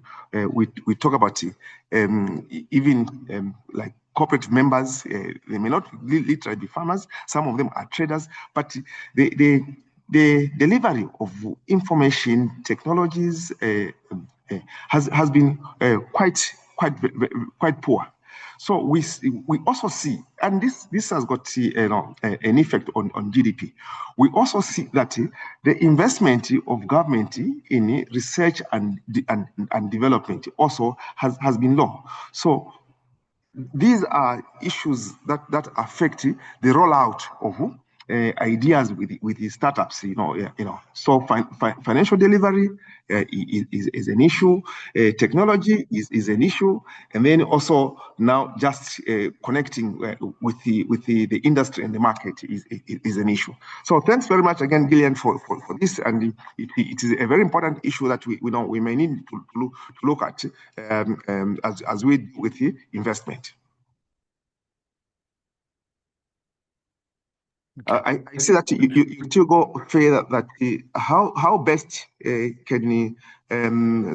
talk about even like corporate members. They may not literally be farmers. Some of them are traders, but the delivery of information technologies has been quite poor. So we also see, and this has got an effect on GDP. We also see that the investment of government in research and development also has been low. So these are issues that affect the rollout of ideas with the startups. So financial delivery is an issue. Technology is an issue, and then also now just connecting with the industry and the market is an issue. So thanks very much again, Gillian, for this, and it is a very important issue that we may need to look at as with the investment. I see that you still go further that how best can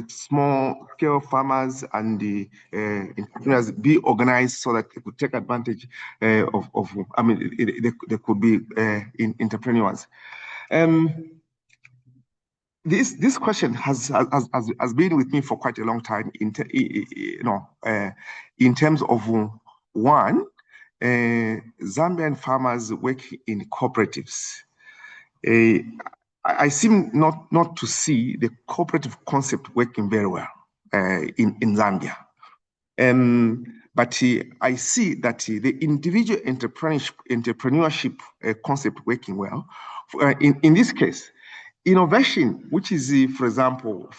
small scale farmers and the entrepreneurs be organized so that they could take advantage of I mean, they could be entrepreneurs. This question has been with me for quite a long time. In terms of one. Zambian farmers work in cooperatives. I seem not to see the cooperative concept working very well in Zambia. But I see that the individual entrepreneurship concept working well. In this case, innovation, which is, for example,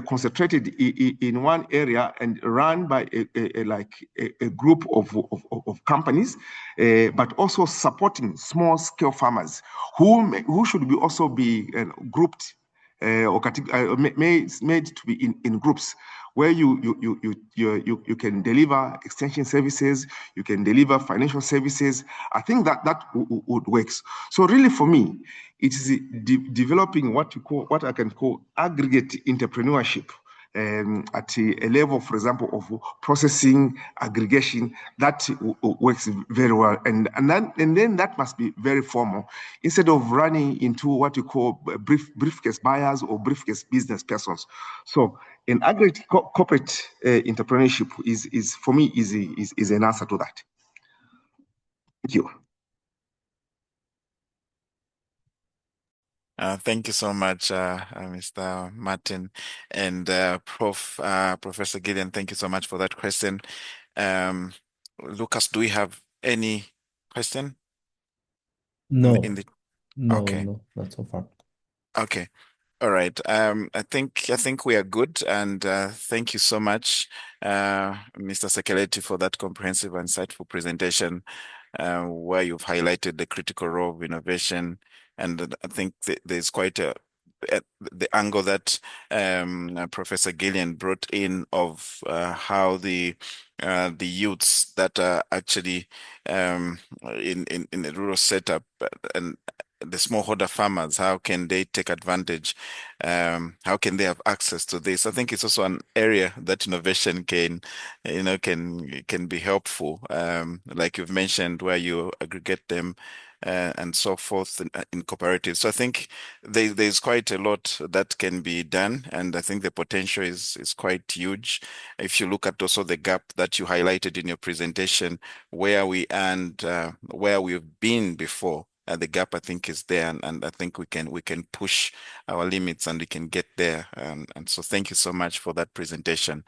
concentrated in one area and run by a group of companies, but also supporting small-scale farmers who should be also be grouped or made to be in groups where you can deliver extension services, you can deliver financial services. I think that would work. So really, for me, it is developing what I can call aggregate entrepreneurship at a level, for example, of processing, aggregation, that works very well. And then that must be very formal, instead of running into what you call briefcase buyers or briefcase business persons. So an aggregate corporate entrepreneurship is for me is an answer to that. Thank you. Thank you so much, Mr. Martin, and Professor Gideon. Thank you so much for that question. Lucas, do we have any question? No. Okay. No, not so far. Okay. All right. I think we are good, and thank you so much, Mr. Sekeleti, for that comprehensive and insightful presentation, where you've highlighted the critical role of innovation. And I think there's quite the angle that Professor Gillian brought in of how the youths that are actually in the rural setup and the smallholder farmers, how can they take advantage? How can they have access to this? I think it's also an area that innovation can be helpful. Like you've mentioned, where you aggregate them and so forth in cooperatives. So I think there's quite a lot that can be done, and I think the potential is quite huge. If you look at also the gap that you highlighted in your presentation, where we and where we've been before. The gap, I think, is there, and I think we can push our limits and we can get there. And so thank you so much for that presentation.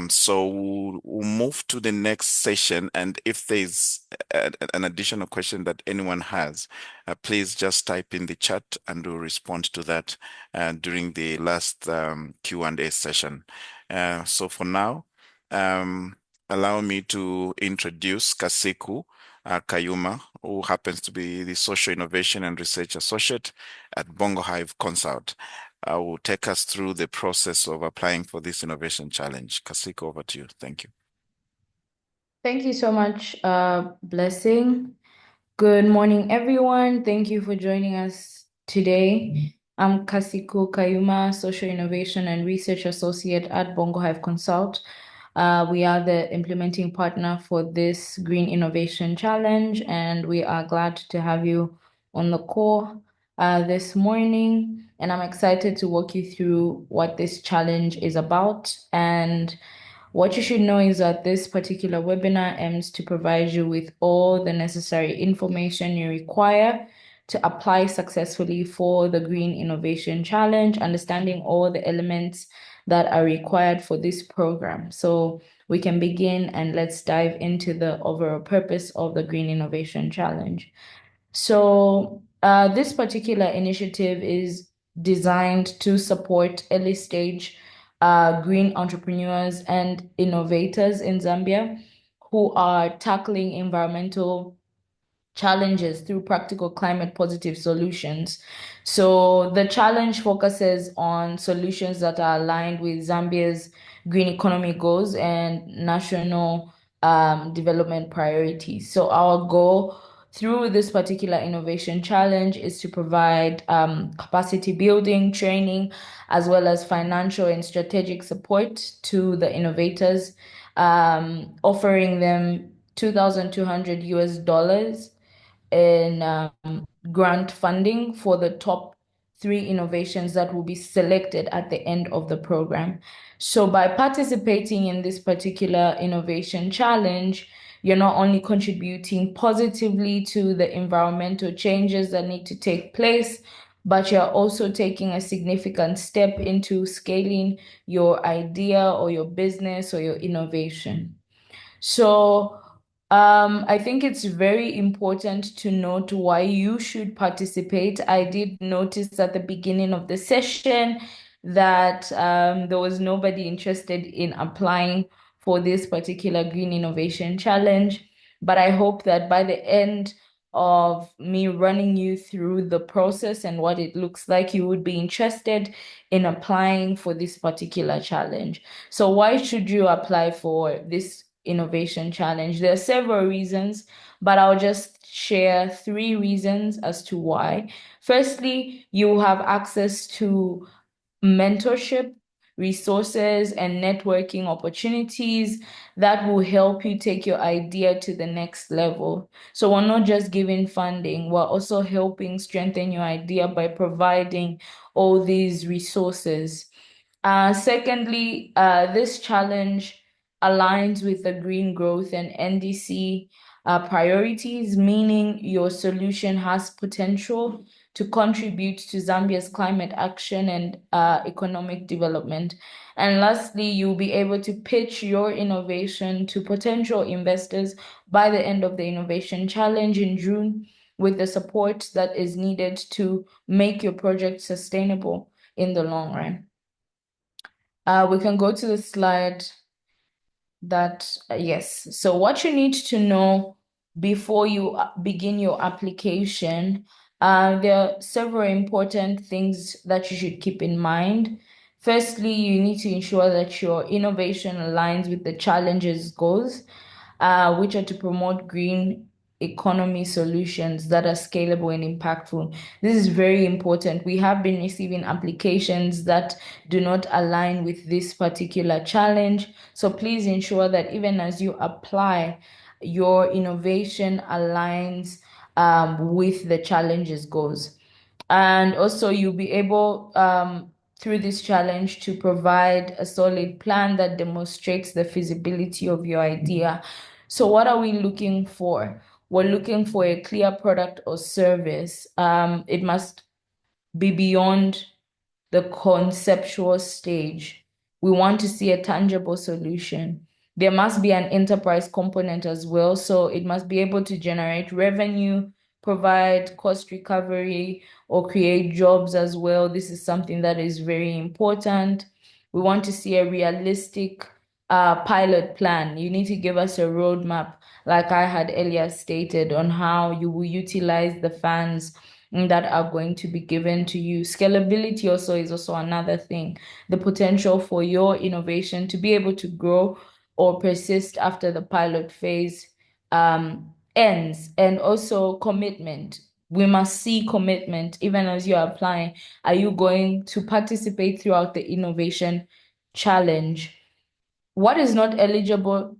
So we'll move to the next session, and if there's an additional question that anyone has, please just type in the chat and we'll respond to that during the last Q&A session. So for now, allow me to introduce Kasiku Kayuma, who happens to be the Social Innovation and Research Associate at Bongo Hive Consult. Will take us through the process of applying for this innovation challenge. Kasiku, over to you. Thank you. Thank you so much, Blessing. Good morning, everyone. Thank you for joining us today. I'm Kasiku Kayuma, Social Innovation and Research Associate at Bongo Hive Consult. We are the implementing partner for this Green Innovation Challenge, and we are glad to have you on the call this morning. And I'm excited to walk you through what this challenge is about and What you should know is that this particular webinar aims to provide you with all the necessary information you require to apply successfully for the Green Innovation Challenge, understanding all the elements that are required for this program. So we can begin, and let's dive into the overall purpose of the Green Innovation Challenge. So this particular initiative is designed to support early stage green entrepreneurs and innovators in Zambia who are tackling environmental challenges through practical climate positive solutions. So the challenge focuses on solutions that are aligned with Zambia's green economy goals and national development priorities. So our goal through this particular innovation challenge is to provide capacity building, training, as well as financial and strategic support to the innovators, offering them 2,200 US dollars in grant funding for the top 3 innovations that will be selected at the end of the program. So by participating in this particular innovation challenge, you're not only contributing positively to the environmental changes that need to take place, but you're also taking a significant step into scaling your idea or your business or your innovation. So I think it's very important to note why you should participate. I did notice at the beginning of the session that there was nobody interested in applying for this particular Green Innovation Challenge, but I hope that by the end of me running you through the process and what it looks like, you would be interested in applying for this particular challenge. So why should you apply for this innovation challenge? There are several reasons, but I'll just share 3 reasons as to why. Firstly, you have access to mentorship, resources, and networking opportunities that will help you take your idea to the next level. So we're not just giving funding, we're also helping strengthen your idea by providing all these resources. Secondly, this challenge aligns with the green growth and NDC priorities, meaning your solution has potential to contribute to Zambia's climate action and economic development. And lastly, you'll be able to pitch your innovation to potential investors by the end of the innovation challenge in June, with the support that is needed to make your project sustainable in the long run. We can go to the slide that, yes. So what you need to know before you begin your application, there are several important things that you should keep in mind. Firstly, you need to ensure that your innovation aligns with the challenge's goals, which are to promote green economy solutions that are scalable and impactful. This is very important. We have been receiving applications that do not align with this particular challenge. So please ensure that even as you apply, your innovation aligns with the challenge's goals. And also you'll be able through this challenge to provide a solid plan that demonstrates the feasibility of your idea. So what are we looking for? We're looking for a clear product or service. It must be beyond the conceptual stage. We want to see a tangible solution. There must be an enterprise component as well. So it must be able to generate revenue, provide cost recovery, or create jobs as well. This is something that is very important. We want to see a realistic pilot plan. You need to give us a roadmap, like I had earlier stated, on how you will utilize the funds that are going to be given to you. Scalability also is also another thing. The potential for your innovation to be able to grow or persist after the pilot phase ends. And also commitment. We must see commitment even as you're applying. Are you going to participate throughout the innovation challenge? What is not eligible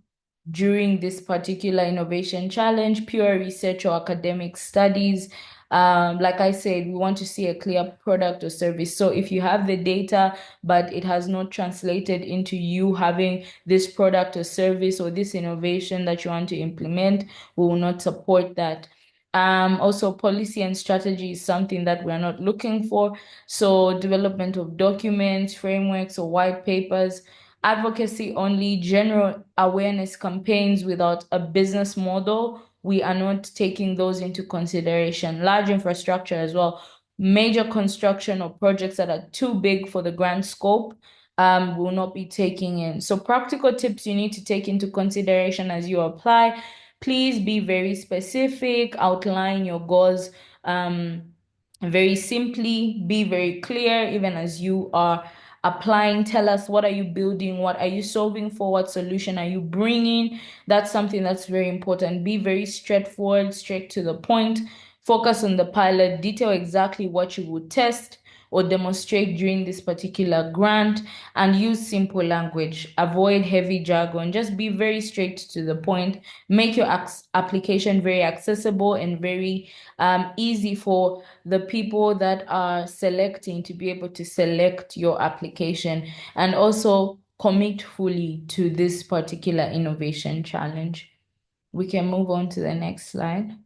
during this particular innovation challenge? Pure research or academic studies. Like I said, we want to see a clear product or service. So if you have the data, but it has not translated into you having this product or service or this innovation that you want to implement, we will not support that. Also, policy and strategy is something that we're not looking for. So development of documents, frameworks, or white papers, advocacy only, general awareness campaigns without a business model, we are not taking those into consideration. Large infrastructure as well, major construction or projects that are too big for the grant scope, will not be taking in. So practical tips you need to take into consideration as you apply. Please be very specific, outline your goals very simply, be very clear, even as you are applying. Tell us, what are you building? What are you solving for? What solution are you bringing? That's something that's very important. Be very straightforward, straight to the point. Focus on the pilot, detail exactly what you would test or demonstrate during this particular grant, and use simple language. Avoid heavy jargon. Just be very straight to the point. Make your application very accessible and very easy for the people that are selecting to be able to select your application, and also commit fully to this particular innovation challenge. We can move on to the next slide.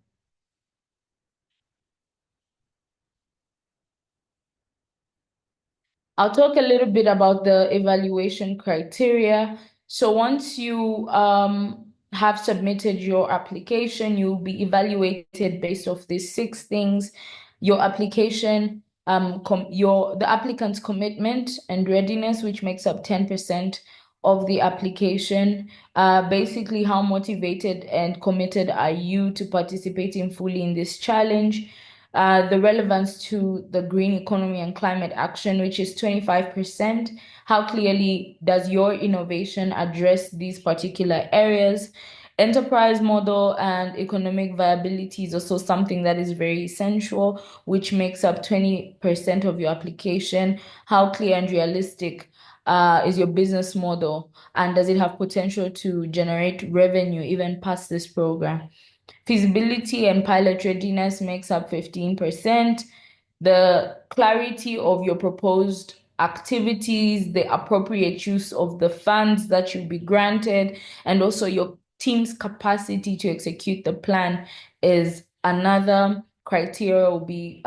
I'll talk a little bit about the evaluation criteria. So once you have submitted your application, you'll be evaluated based off these 6 things: your application, the applicant's commitment and readiness, which makes up 10% of the application. Basically, how motivated and committed are you to participating fully in this challenge? The relevance to the green economy and climate action, which is 25%. How clearly does your innovation address these particular areas? Enterprise model and economic viability is also something that is very essential, which makes up 20% of your application. How clear and realistic is your business model, and does it have potential to generate revenue even past this program? Feasibility and pilot readiness makes up 15%. The clarity of your proposed activities, the appropriate use of the funds that you'll be granted, and also your team's capacity to execute the plan is another criteria we'll be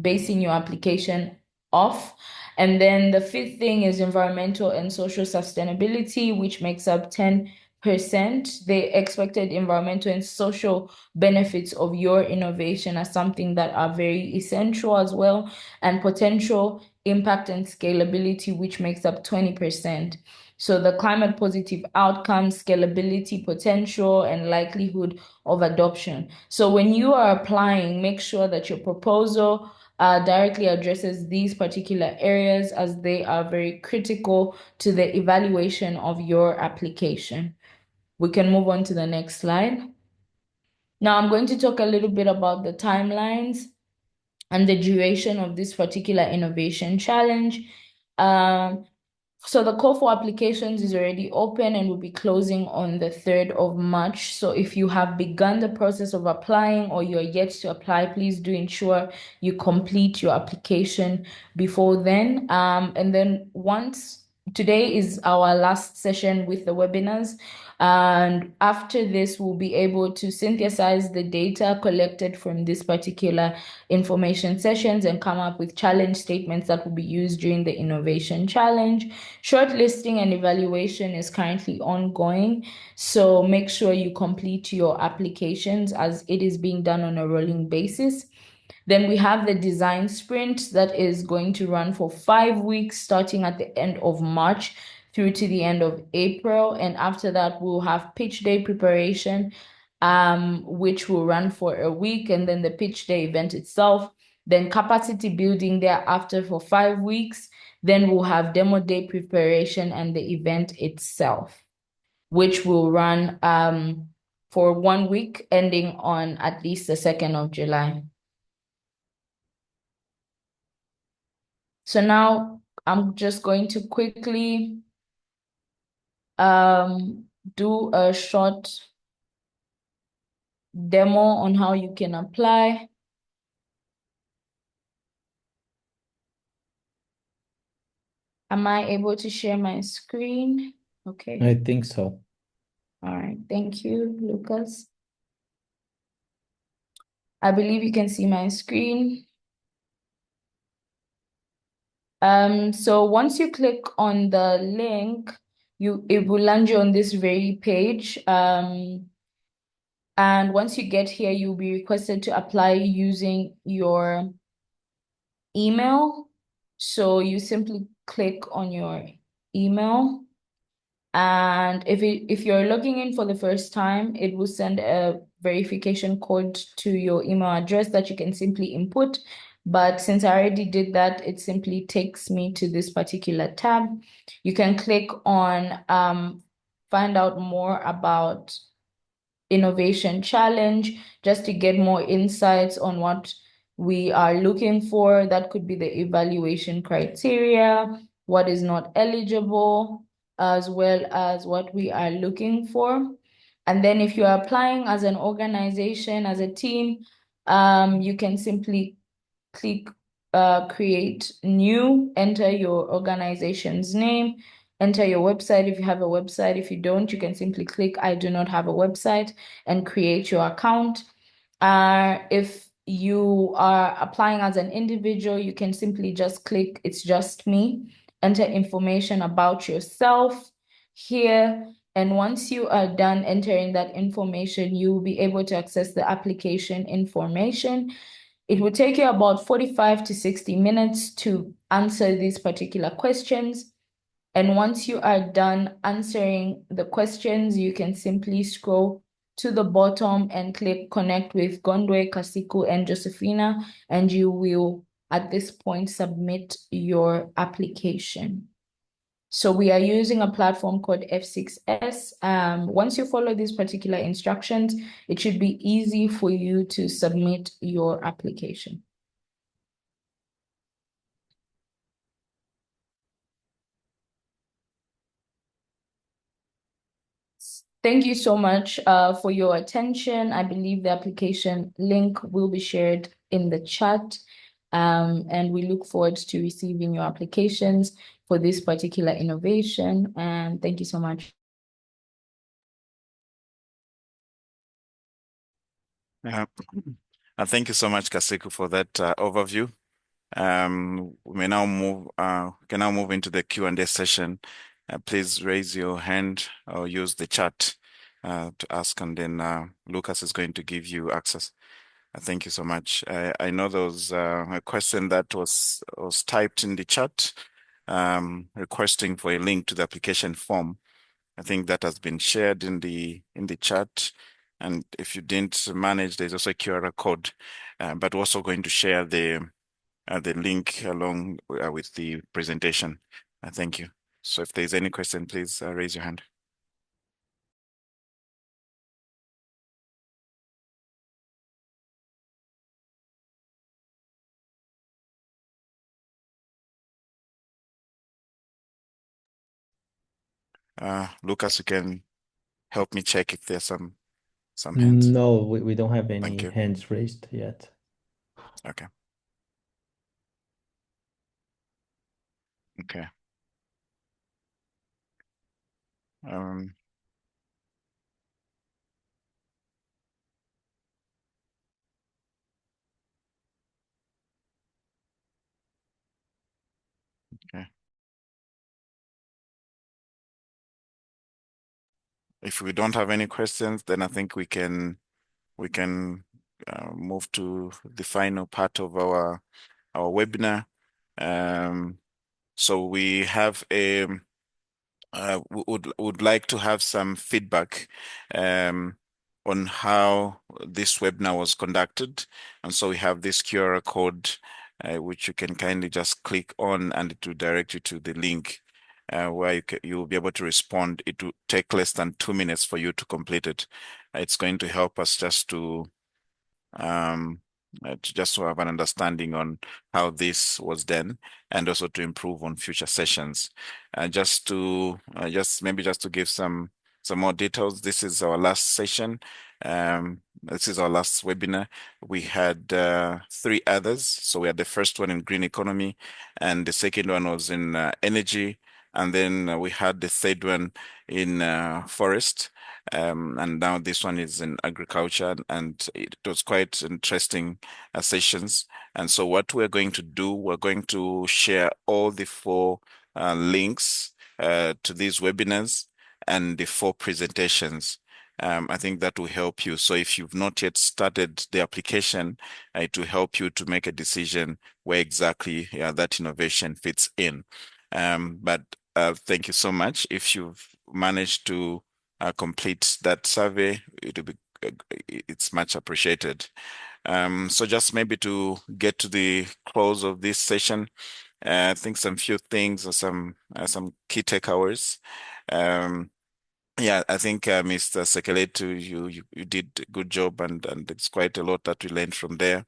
basing your application off. And then the 5th thing is environmental and social sustainability, which makes up 10%. The expected environmental and social benefits of your innovation are something that are very essential as well, and potential impact and scalability, which makes up 20%. So the climate positive outcomes, scalability, potential, and likelihood of adoption. So when you are applying, make sure that your proposal directly addresses these particular areas, as they are very critical to the evaluation of your application. We can move on to the next slide. Now I'm going to talk a little bit about the timelines and the duration of this particular innovation challenge. So the call for applications is already open and will be closing on the 3rd of March. So if you have begun the process of applying or you're yet to apply, please do ensure you complete your application before then. And then today is our last session with the webinars. And after this, we'll be able to synthesize the data collected from this particular information sessions and come up with challenge statements that will be used during the innovation challenge. Shortlisting and evaluation is currently ongoing, so make sure you complete your applications, as it is being done on a rolling basis. Then we have the design sprint that is going to run for 5 weeks, starting at the end of March through to the end of April. And after that, we'll have pitch day preparation, which will run for a week, and then the pitch day event itself. Then capacity building thereafter for 5 weeks. Then we'll have demo day preparation and the event itself, which will run for 1 week, ending on at least the 2nd of July. So now I'm just going to quickly do a short demo on how you can apply. Am I able to share my screen? Okay. I think so. All right. Thank you, Lucas. I believe you can see my screen. So once you click on the link, it will land you on this very page. And once you get here, you'll be requested to apply using your email. So you simply click on your email. And if you're logging in for the first time, it will send a verification code to your email address that you can simply input. But since I already did that, it simply takes me to this particular tab. You can click on find out more about Innovation Challenge just to get more insights on what we are looking for. That could be the evaluation criteria, what is not eligible, as well as what we are looking for. And then if you are applying as an organization, as a team, you can simply click create new, enter your organization's name, enter your website if you have a website. If you don't, you can simply click I do not have a website and create your account. If you are applying as an individual, you can simply just click it's just me, enter information about yourself here. And once you are done entering that information, you will be able to access the application information. It will take you about 45 to 60 minutes to answer these particular questions. And once you are done answering the questions, you can simply scroll to the bottom and click connect with Gondwe, Kasiku, and Josephina, and you will at this point submit your application. So we are using a platform called F6S. Once you follow these particular instructions, it should be easy for you to submit your application. Thank you so much for your attention. I believe the application link will be shared in the chat. And we look forward to receiving your applications for this particular innovation. And thank you so much. Thank you so much, Kasiku, for that overview. We can now move into the Q&A session. Please raise your hand or use the chat to ask, and then Lucas is going to give you access. Thank you so much. I know there was a question that was typed in the chat requesting for a link to the application form. I think that has been shared in the chat. And if you didn't manage, there's also a QR code, but we're also going to share the link along with the presentation. Thank you. So if there's any question, please raise your hand. Lucas, you can help me check if there's some hands. No, we don't have any Thank you. hands raised yet. Okay. Okay. Okay. If we don't have any questions, then I think we can move to the final part of our webinar. So we have a would like to have some feedback on how this webinar was conducted, and so we have this QR code which you can kindly just click on, and it will direct you to the link where you will be able to respond. It will take less than 2 minutes for you to complete it. It's going to help us just to have an understanding on how this was done, and also to improve on future sessions. Just to give some more details, this is our last session. This is our last webinar. We had 3 others. So we had the first one in green economy, and the second one was in energy, and then we had the third one in forest. And now this one is in agriculture, and it was quite interesting sessions. And so what we're going to do, we're going to share all the 4 links to these webinars and the 4 presentations. I think that will help you. So if you've not yet started the application, it will help you to make a decision where exactly that innovation fits in. But thank you so much. If you've managed to complete that survey, it's much appreciated. So just maybe to get to the close of this session, I think some few things or some key takeaways. Yeah, I think Mr. Sekeletu, you did a good job, and it's quite a lot that we learned from there.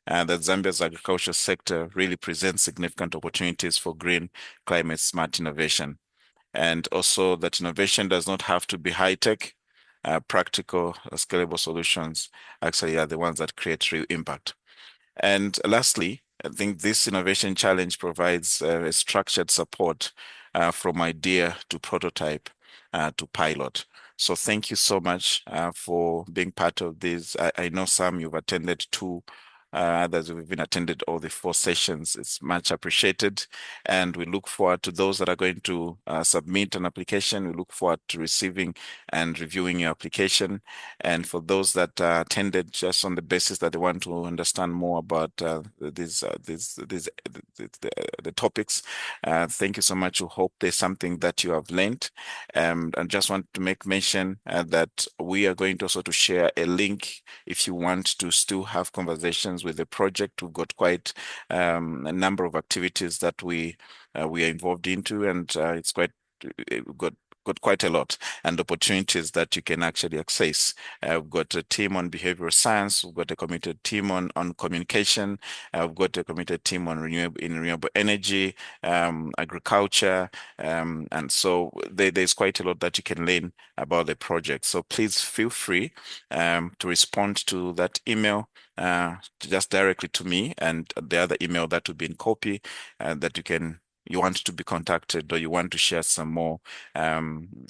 That Zambia's agriculture sector really presents significant opportunities for green, climate smart innovation. And also that innovation does not have to be high tech. Practical, scalable solutions actually are the ones that create real impact. And lastly, I think this innovation challenge provides a structured support from idea to prototype to pilot. So thank you so much for being part of this. I know some you've attended 2, others have even attended all the 4 sessions. It's much appreciated. And we look forward to those that are going to submit an application. We look forward to receiving and reviewing your application. And for those that attended just on the basis that they want to understand more about the topics, thank you so much. We hope there's something that you have learned. And just want to make mention that we are going to also to share a link if you want to still have conversations with the project. We've got quite a number of activities that we are involved into, and it's quite we've got quite a lot and opportunities that you can actually access. We've got a team on behavioral science. We've got a committed team on communication. We've got a committed team on renewable energy, agriculture, and so there's quite a lot that you can learn about the project. So please feel free to respond to that email just directly to me, and the other email that will be in copy that you want to be contacted, or you want to share some more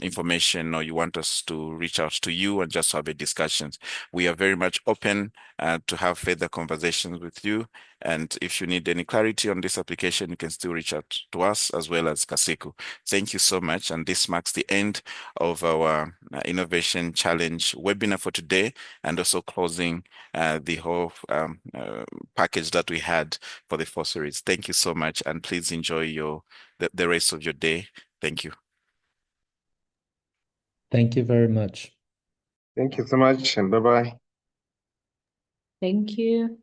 information, or you want us to reach out to you and just have a discussion. We are very much open to have further conversations with you. And if you need any clarity on this application, you can still reach out to us as well as Kasiku. Thank you so much. And this marks the end of our Innovation Challenge webinar for today, and also closing the whole package that we had for the 4 series. Thank you so much, and please enjoy the rest of your day. Thank you. Thank you very much. Thank you so much, and bye-bye. Thank you.